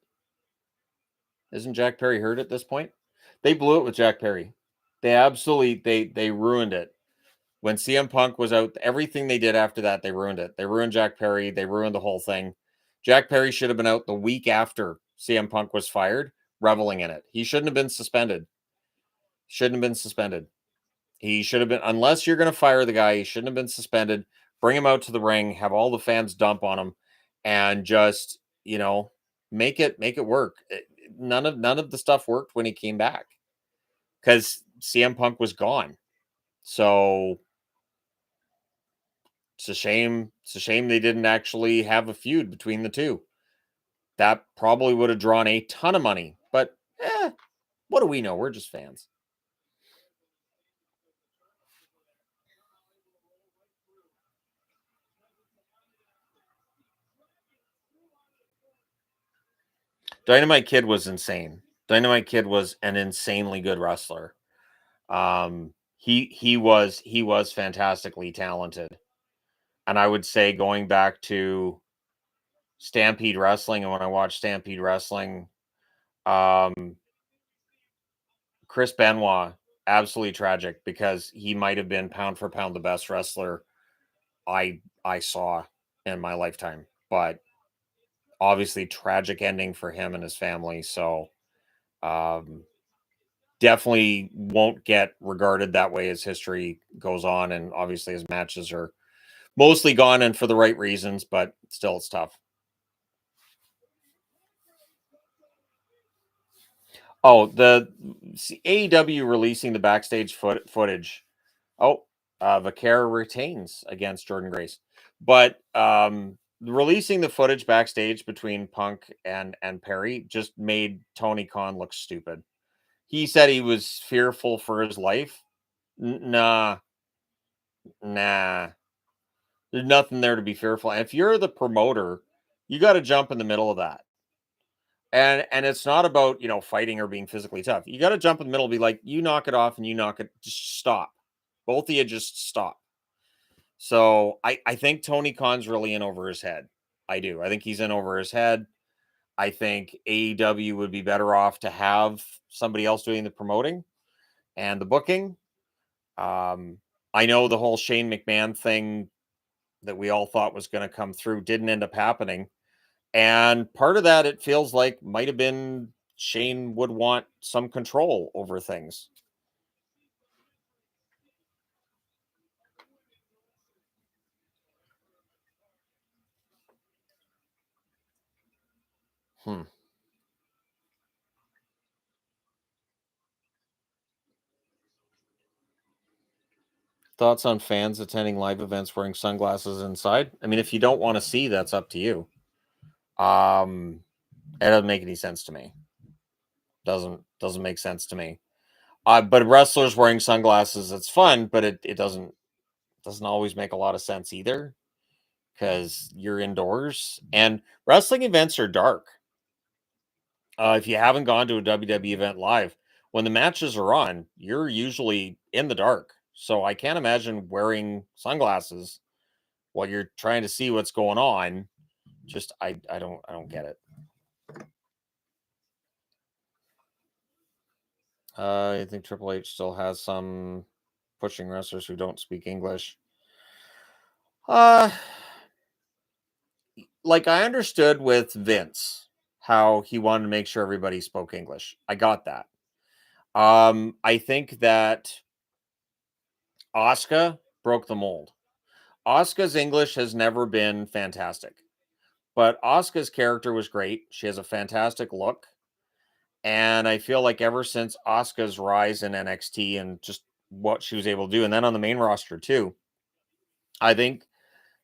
Isn't Jack Perry hurt at this point? They blew it with Jack Perry. They absolutely they ruined it. When CM Punk was out, everything they did after that, they ruined it. They ruined Jack Perry. They ruined the whole thing. Jack Perry should have been out the week after CM Punk was fired, reveling in it. He shouldn't have been suspended. Shouldn't have been suspended. He should have been, unless you're going to fire the guy, he shouldn't have been suspended. Bring him out to the ring, have all the fans dump on him, and just, make it work. None of the stuff worked when he came back because CM Punk was gone. So it's a shame. It's a shame they didn't actually have a feud between the two. That probably would have drawn a ton of money. But what do we know? We're just fans. Dynamite Kid was insane. Dynamite Kid was an insanely good wrestler. He was fantastically talented. And I would say going back to Stampede Wrestling, and when I watched Stampede Wrestling, Chris Benoit, absolutely tragic because he might have been pound for pound the best wrestler I saw in my lifetime. But obviously tragic ending for him and his family. So definitely won't get regarded that way as history goes on. And obviously his matches are mostly gone and for the right reasons, but still it's tough. Oh, the AEW releasing the backstage footage. Oh, Vaquer retains against Jordan Grace. But releasing the footage backstage between Punk and Perry just made Tony Khan look stupid. He said he was fearful for his life. Nah. There's nothing there to be fearful. And if you're the promoter, you got to jump in the middle of that. And it's not about, fighting or being physically tough. You got to jump in the middle and be like, you knock it off and you knock it. Just stop. Both of you just stop. So I think Tony Khan's really in over his head. I do. I think he's in over his head. I think AEW would be better off to have somebody else doing the promoting and the booking. I know the whole Shane McMahon thing that we all thought was going to come through didn't end up happening. And part of that, it feels like, might have been Shane would want some control over things. Thoughts on fans attending live events wearing sunglasses inside? I mean, if you don't want to see, that's up to you. It doesn't make any sense to me. Doesn't make sense to me. But wrestlers wearing sunglasses, it's fun, but it doesn't always make a lot of sense either because you're indoors and wrestling events are dark. If you haven't gone to a WWE event live, when the matches are on, you're usually in the dark. So I can't imagine wearing sunglasses while you're trying to see what's going on. Just I don't get it. I think Triple H still has some pushing wrestlers who don't speak English. Like I understood with Vince how he wanted to make sure everybody spoke English. I got that. I think that Asuka broke the mold. Asuka's English has never been fantastic, but Asuka's character was great. She has a fantastic look. And I feel like ever since Asuka's rise in NXT and just what she was able to do, and then on the main roster too, I think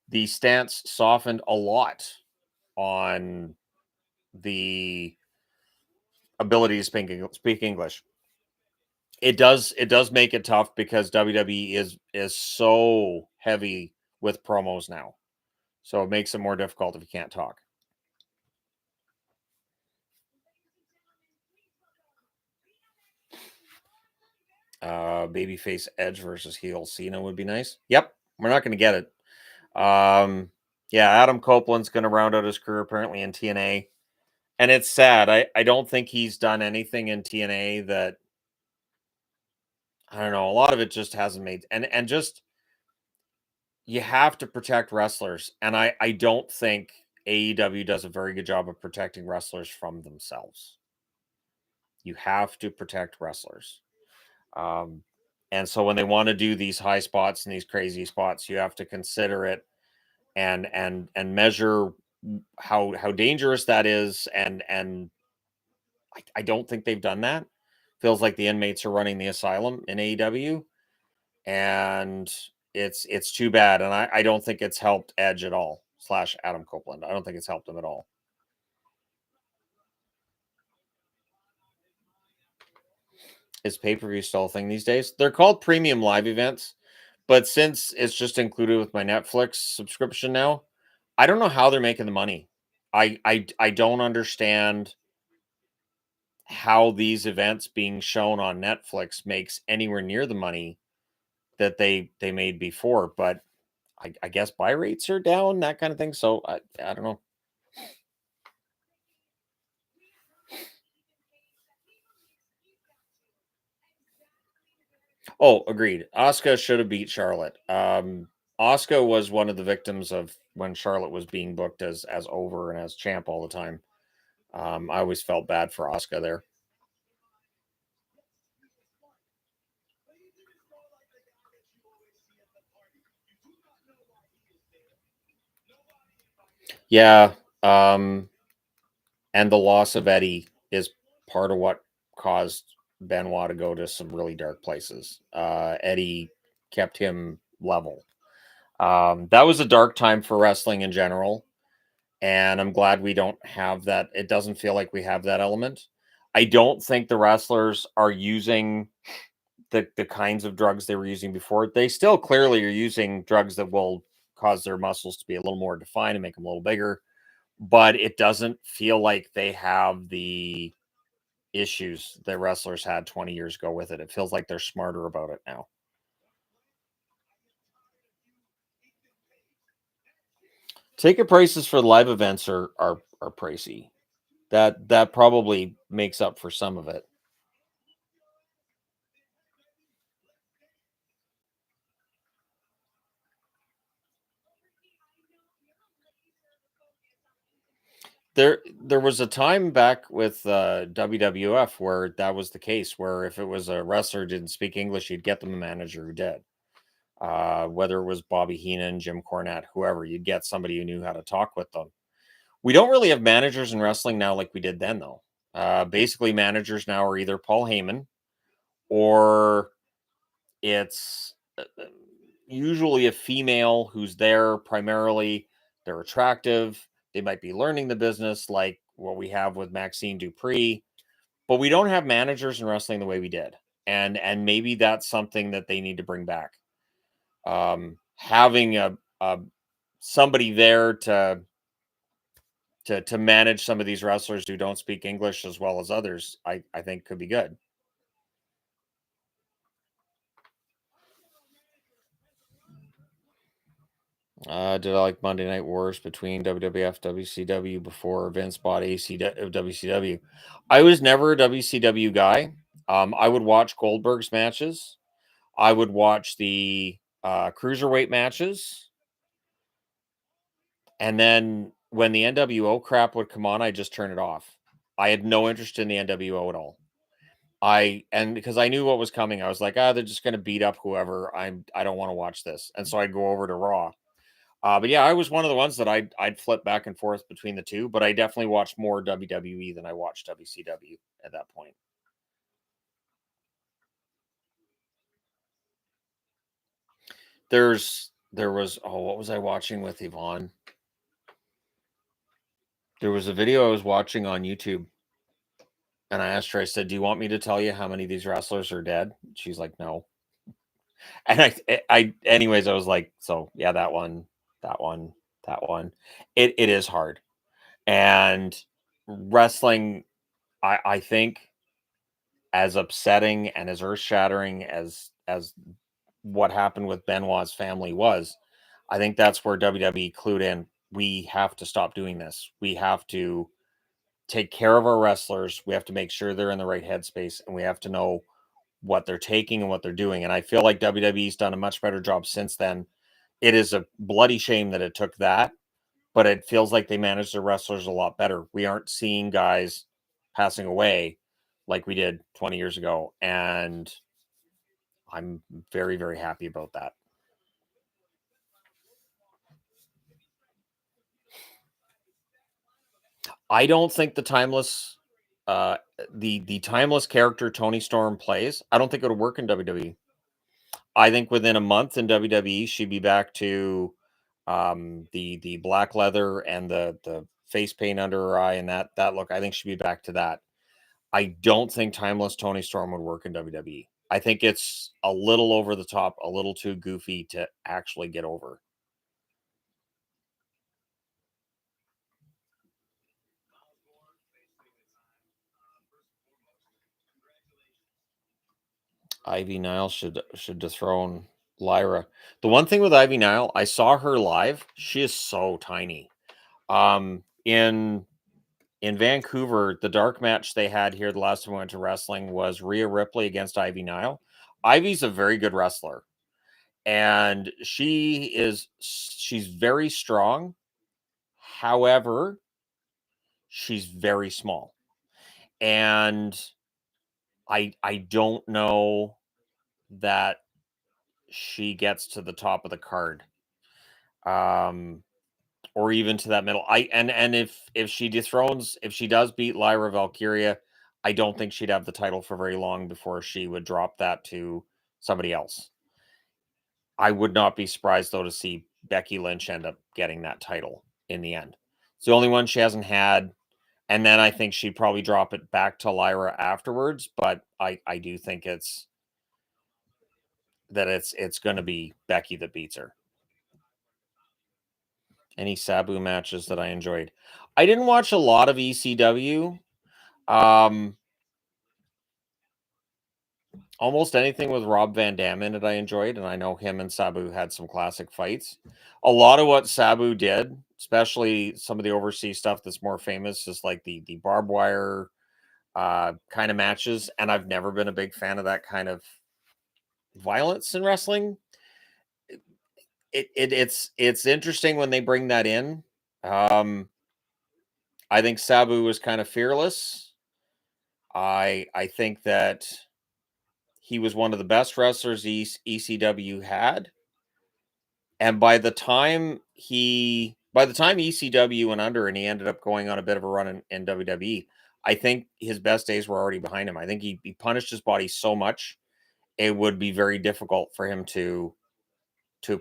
the stance softened a lot on the ability to speak English. It does make it tough because WWE is so heavy with promos now. So it makes it more difficult if you can't talk. Babyface Edge versus heel Cena would be nice. Yep, we're not going to get it. Yeah, Adam Copeland's going to round out his career apparently in TNA. And it's sad. I don't think he's done anything in TNA that, I don't know, a lot of it just hasn't made, and just, you have to protect wrestlers. And I don't think AEW does a very good job of protecting wrestlers from themselves. You have to protect wrestlers. And so when they want to do these high spots and these crazy spots, you have to consider it and measure how dangerous that is. And I don't think they've done that. Feels like the inmates are running the asylum in AEW, and it's too bad. And I don't think it's helped Edge at all / Adam Copeland. I don't think it's helped him at all. Is pay-per-view still a thing these days? They're called premium live events, but since it's just included with my Netflix subscription now, I don't know how they're making the money. I don't understand how these events being shown on Netflix makes anywhere near the money that they made before. But I guess buy rates are down, that kind of thing. So I don't know. Oh, agreed. Asuka should have beat Charlotte. Asuka was one of the victims of when Charlotte was being booked as over and as champ all the time. I always felt bad for Asuka there. Yeah. And the loss of Eddie is part of what caused Benoit to go to some really dark places. Eddie kept him level. That was a dark time for wrestling in general. And I'm glad we don't have that. It doesn't feel like we have that element. I don't think the wrestlers are using the kinds of drugs they were using before. They still clearly are using drugs that will cause their muscles to be a little more defined and make them a little bigger, but it doesn't feel like they have the issues that wrestlers had 20 years ago with it. It feels like they're smarter about it now. Ticket prices for live events are pricey. That probably makes up for some of it. There was a time back with WWF where that was the case, where if it was a wrestler didn't speak English, you'd get them a manager who did. Whether it was Bobby Heenan, Jim Cornette, whoever, you'd get somebody who knew how to talk with them. We don't really have managers in wrestling now like we did then, though. Basically, managers now are either Paul Heyman or it's usually a female who's there primarily. They're attractive. They might be learning the business, like what we have with Maxine Dupree, but we don't have managers in wrestling the way we did. And maybe that's something that they need to bring back. Having a somebody there to manage some of these wrestlers who don't speak English as well as others, I think could be good. Did I like Monday Night Wars between WWF, WCW before Vince bought WCW? I was never a WCW guy. I would watch Goldberg's matches. I would watch the cruiserweight matches. And then when the NWO crap would come on, I just turn it off. I had no interest in the NWO at all. And because I knew what was coming, I was like, they're just going to beat up whoever. I don't want to watch this. And so I go over to Raw. But yeah, I was one of the ones that I'd flip back and forth between the two, but I definitely watched more WWE than I watched WCW at that point. There was what was I watching with Yvonne? There was a video I was watching on YouTube, and I asked her, I said, "Do you want me to tell you how many of these wrestlers are dead?" She's like, "No." And anyways, I was like, "So yeah, that one, that one, that one." It is hard, and wrestling, I think, as upsetting and as earth shattering as what happened with Benoit's family was, I think that's where WWE clued in. We have to stop doing this. We have to take care of our wrestlers. We have to make sure they're in the right headspace, and we have to know what they're taking and what they're doing. And I feel like WWE's done a much better job since then. It is a bloody shame that it took that, but it feels like they managed their wrestlers a lot better. We aren't seeing guys passing away like we did 20 years ago. And I'm very, very happy about that. I don't think the timeless the timeless character Tony Storm plays, I don't think it'll work in WWE. I think within a month in WWE, she'd be back to the black leather and the face paint under her eye and that look. I think she'd be back to that. I don't think timeless Tony Storm would work in WWE. I think it's a little over the top, a little too goofy to actually get over. Ivy Nile should dethrone Lyra. The one thing with Ivy Nile, I saw her live. She is so tiny. In Vancouver, the dark match they had here the last time we went to wrestling was Rhea Ripley against Ivy Nile. Ivy's a very good wrestler, and she's very strong. However, she's very small, and I don't know that she gets to the top of the card, or even to that middle. And if she dethrones, if she does beat Lyra Valkyria, I don't think she'd have the title for very long before she would drop that to somebody else. I would not be surprised though to see Becky Lynch end up getting that title in the end. It's the only one she hasn't had. And then I think she'd probably drop it back to Lyra afterwards. But I do think it's going to be Becky that beats her. Any Sabu matches that I enjoyed? I didn't watch a lot of ECW. Almost anything with Rob Van Dam in it I enjoyed, and I know him and Sabu had some classic fights. A lot of what Sabu did, especially some of the overseas stuff that's more famous, is like the barbed wire kind of matches, and I've never been a big fan of that kind of violence in wrestling. It's interesting when they bring that in. I think Sabu was kind of fearless. I think that he was one of the best wrestlers ECW had. And by the time ECW went under and he ended up going on a bit of a run in WWE, I think his best days were already behind him. I think he punished his body so much, it would be very difficult for him to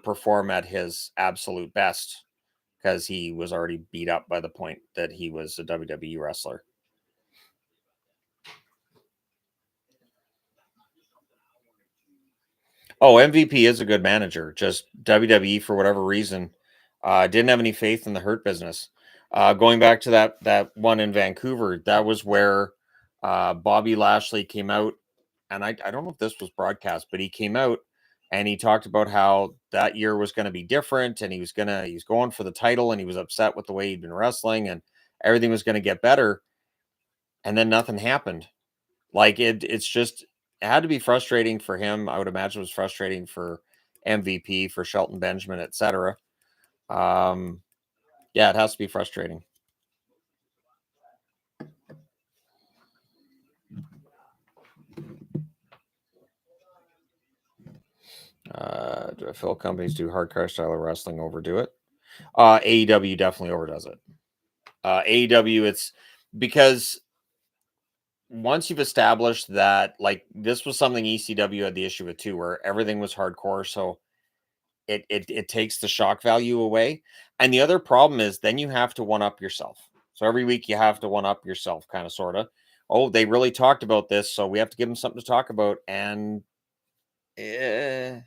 perform at his absolute best because he was already beat up by the point that he was a WWE wrestler. Oh, MVP is a good manager. Just WWE, for whatever reason, didn't have any faith in the Hurt business. Going back to that one in Vancouver, that was where Bobby Lashley came out, and I don't know if this was broadcast, but he came out and he talked about how that year was going to be different, and he's going for the title, and he was upset with the way he'd been wrestling, and everything was going to get better, and then nothing happened. Like it's just it had to be frustrating for him. I would imagine it was frustrating for MVP, for Shelton Benjamin, etc. Yeah, it has to be frustrating. Do I feel companies do hardcore style of wrestling overdo it? AEW definitely overdoes it. AEW, it's because once you've established that, like, this was something ECW had the issue with too, where everything was hardcore, so it takes the shock value away. And the other problem is then you have to one up yourself. So every week you have to one up yourself, kind of, sort of. Oh, they really talked about this, so we have to give them something to talk about, and it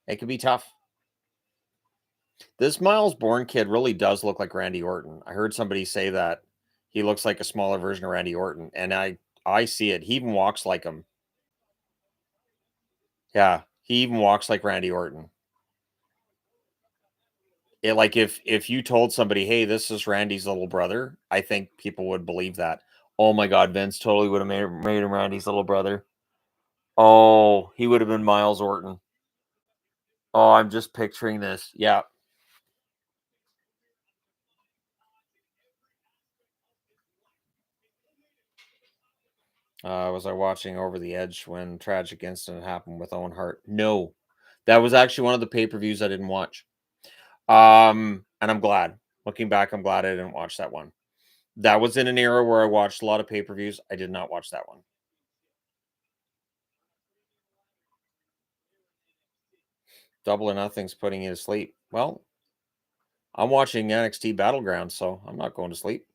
could be tough. This Miles Bourne kid really does look like Randy Orton. I heard somebody say that he looks like a smaller version of Randy Orton, and I see it. He even walks like him. Yeah, he even walks like Randy Orton. It, like, if you told somebody, "Hey, this is Randy's little brother," I think people would believe that. Oh my God, Vince totally would have made him Randy's little brother. Oh, he would have been Miles Orton. Oh, I'm just picturing this. Yeah. Was I watching Over the Edge when tragic incident happened with Owen Hart? No, that was actually one of the pay-per-views I didn't watch. And I'm glad. Looking back, I'm glad I didn't watch that one. That was in an era where I watched a lot of pay-per-views. I did not watch that one. Double or Nothing's putting you to sleep. Well, I'm watching NXT Battleground, so I'm not going to sleep.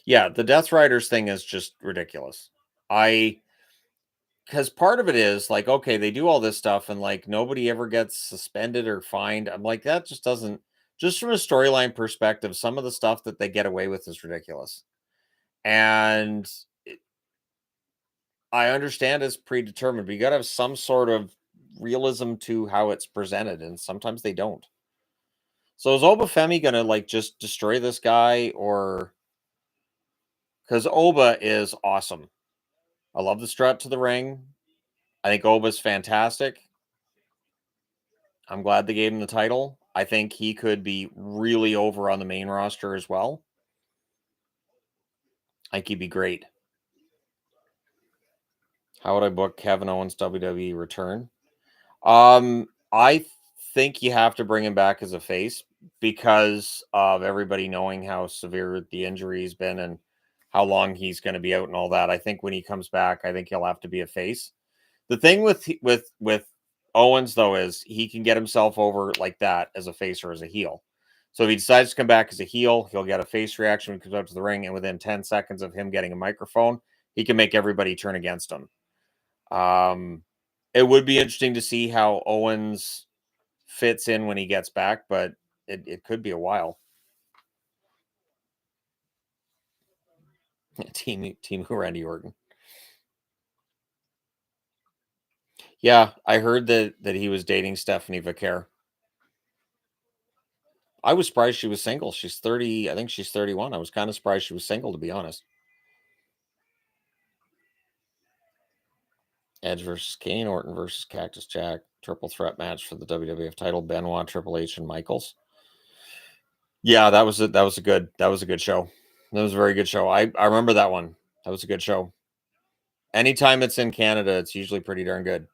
Yeah, the Death Riders thing is just ridiculous. Because part of it is like, okay, they do all this stuff and like nobody ever gets suspended or fined. I'm like, that just doesn't, just from a storyline perspective, some of the stuff that they get away with is ridiculous. And I understand it's predetermined, but you got to have some sort of realism to how it's presented, and sometimes they don't. So is Obafemi gonna like just destroy this guy, or because Oba is awesome? I love the strut to the ring. I think Oba's fantastic. I'm glad they gave him the title. I think he could be really over on the main roster as well. I think he'd be great. How would I book Kevin Owens WWE return? I think you have to bring him back as a face because of everybody knowing how severe the injury's been and how long he's going to be out and all that. I think when he comes back, I think he'll have to be a face. The thing with Owens though is he can get himself over like that as a face or as a heel. So if he decides to come back as a heel, he'll get a face reaction when he comes out to the ring, and within 10 seconds of him getting a microphone, he can make everybody turn against him. It would be interesting to see how Owens fits in when he gets back, but it could be a while. Team Randy Orton. Yeah, I heard that he was dating Stephanie Vicaire. I was surprised she was single. She's 30. I think she's 31. I was kind of surprised she was single, to be honest. Edge versus Kane, Orton versus Cactus Jack, triple threat match for the WWF title. Benoit, Triple H, and Michaels. Yeah, that was a good show. That was a very good show. I remember that one. That was a good show. Anytime it's in Canada, it's usually pretty darn good.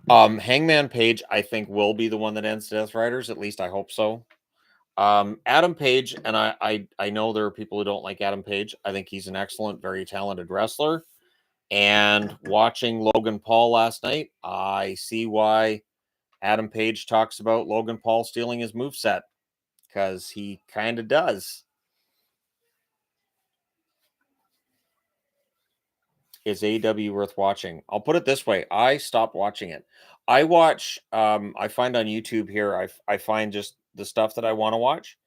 Hangman Page, I think, will be the one that ends Death Riders. At least I hope so. Adam Page, and I know there are people who don't like Adam Page. I think he's an excellent, very talented wrestler. And watching Logan Paul last night, I see why Adam Page talks about Logan Paul stealing his moveset, because he kind of does. Is AEW worth watching? I'll put it this way. I stopped watching it. I watch, I find on YouTube here, I find just the stuff that I want to watch.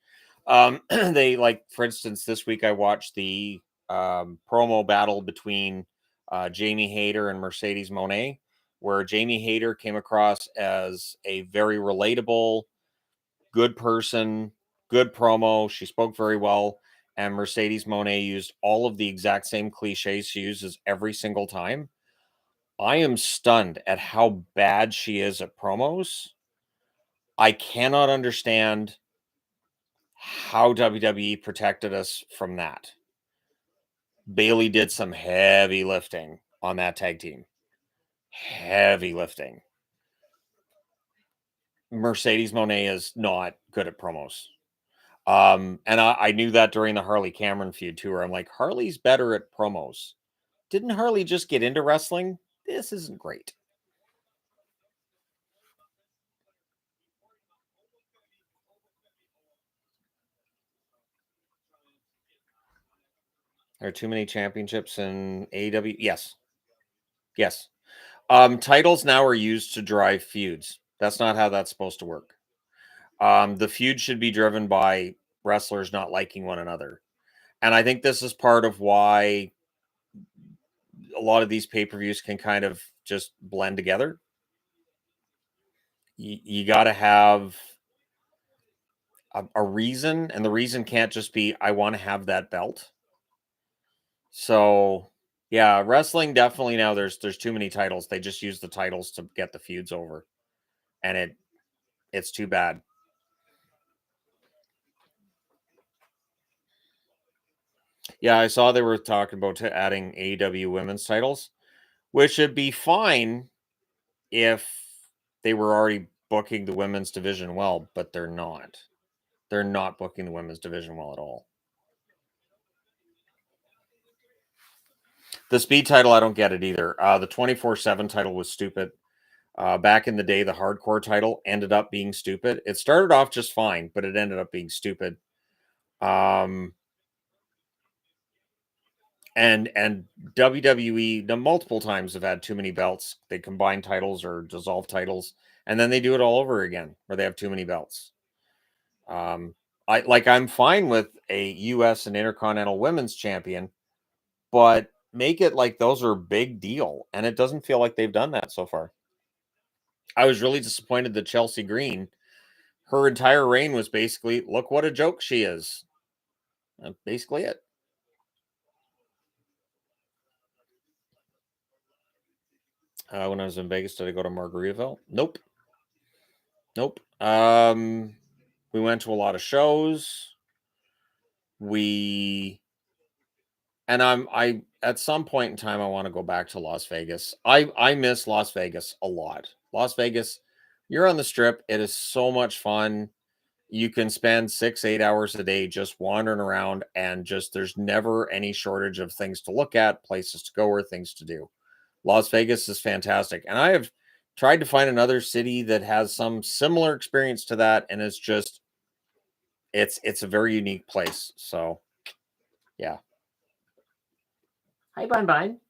They, like, for instance, this week I watched the promo battle between Jamie Hayter and Mercedes Moné, where Jamie Hayter came across as a very relatable, good person, good promo. She spoke very well. And Mercedes Moné used all of the exact same cliches she uses every single time. I am stunned at how bad she is at promos. I cannot understand how WWE protected us from that. Bailey did some heavy lifting. on that tag team. Heavy lifting. Mercedes Moné is not good at promos. And I knew that during the Harley Cameron feud too, where I'm like, Harley's better at promos. Didn't Harley just get into wrestling? This isn't great. There are too many championships in AEW. Yes. Yes. Titles now are used to drive feuds. That's not how that's supposed to work. The feud should be driven by wrestlers not liking one another. And I think this is part of why a lot of these pay-per-views can kind of just blend together. You got to have a reason, and the reason can't just be, I want to have that belt. So, yeah, wrestling definitely now there's too many titles. They just use the titles to get the feuds over. And it's too bad. Yeah, I saw they were talking about adding AEW women's titles, which would be fine if they were already booking the women's division well, but they're not. They're not booking the women's division well at all. The speed title, I don't get it either. The 24/7 title was stupid. Back in the day, the hardcore title ended up being stupid. It started off just fine, but it ended up being stupid. And WWE multiple times have had too many belts. They combine titles or dissolve titles, and then they do it all over again, where they have too many belts. I'm fine with a U.S. and Intercontinental Women's Champion, but make it like those are a big deal, and it doesn't feel like they've done that so far. I was really disappointed that Chelsea Green, her entire reign was basically, look what a joke she is. That's basically it. When I was in Vegas, did I go to Margaritaville? Nope. We went to a lot of shows. I at some point in time I want to go back to Las Vegas. I miss Las Vegas a lot. Las Vegas, you're on the strip. It is so much fun. You can spend 6-8 hours a day just wandering around, and just there's never any shortage of things to look at, places to go, or things to do. Las Vegas is fantastic. And I have tried to find another city that has some similar experience to that, and it's a very unique place. So yeah. Hi, Bun Bun.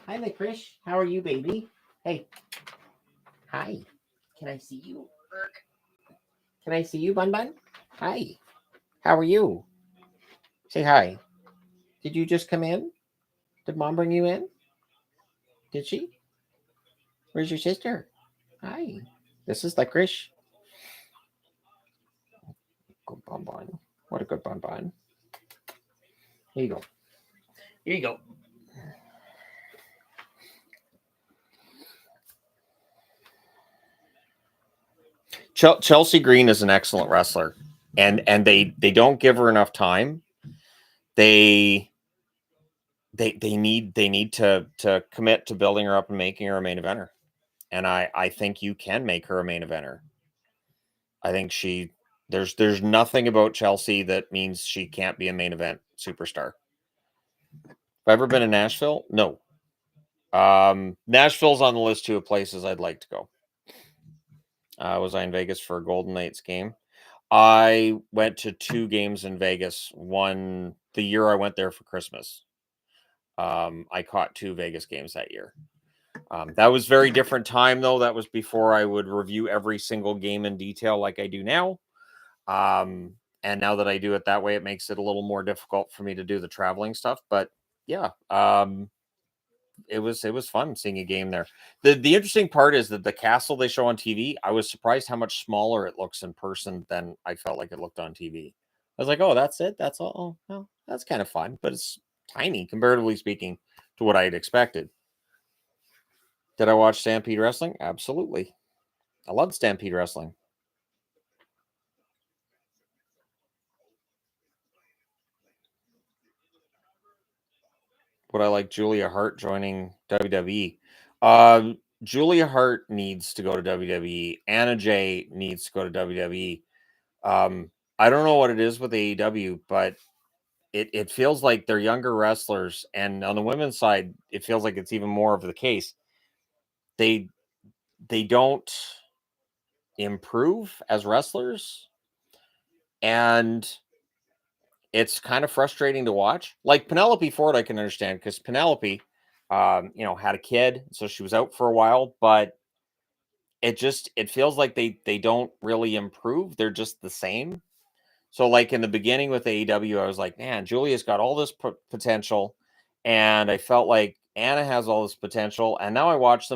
Hi, Licorice. How are you, baby? Hey. Hi. Can I see you? Can I see you, Bun Bun? Hi. How are you? Say hi. Did you just come in? Did Mom bring you in? Did she? Where's your sister? Hi. This is Licorice. Good Bun Bun. What a good Bun Bun. Here you go. Here you go. Chelsea Green is an excellent wrestler, and they don't give her enough time. They need to commit to building her up and making her a main eventer. And I think you can make her a main eventer. I think there's nothing about Chelsea that means she can't be a main event superstar. Have I ever been in Nashville? No. Nashville's on the list too of places I'd like to go. Was I in Vegas for a Golden Knights game? I went to 2 games in Vegas. One the year I went there for Christmas. I caught 2 Vegas games that year. That was very different time though. That was before I would review every single game in detail like I do now. And now that I do it that way, it makes it a little more difficult for me to do the traveling stuff. But yeah, it was fun seeing a game there. The interesting part is that the castle they show on TV, I was surprised how much smaller it looks in person than I felt like it looked on TV. I was like, oh, that's it? That's all? Oh, well, that's kind of fun, but it's tiny, comparatively speaking, to what I had expected. Did I watch Stampede Wrestling? Absolutely. I loved Stampede Wrestling. would I like Julia Hart joining WWE? Julia Hart needs to go to WWE. Anna Jay needs to go to WWE. I don't know what it is with AEW, but it feels like they're younger wrestlers, and on the women's side, it feels like it's even more of the case. They don't improve as wrestlers, and it's kind of frustrating to watch. Like Penelope Ford, I can understand because Penelope, had a kid, so she was out for a while, but it feels like they don't really improve. They're just the same. So, like in the beginning with AEW, I was like, man, Julia's got all this potential, and I felt like Anna has all this potential, and now I watch them.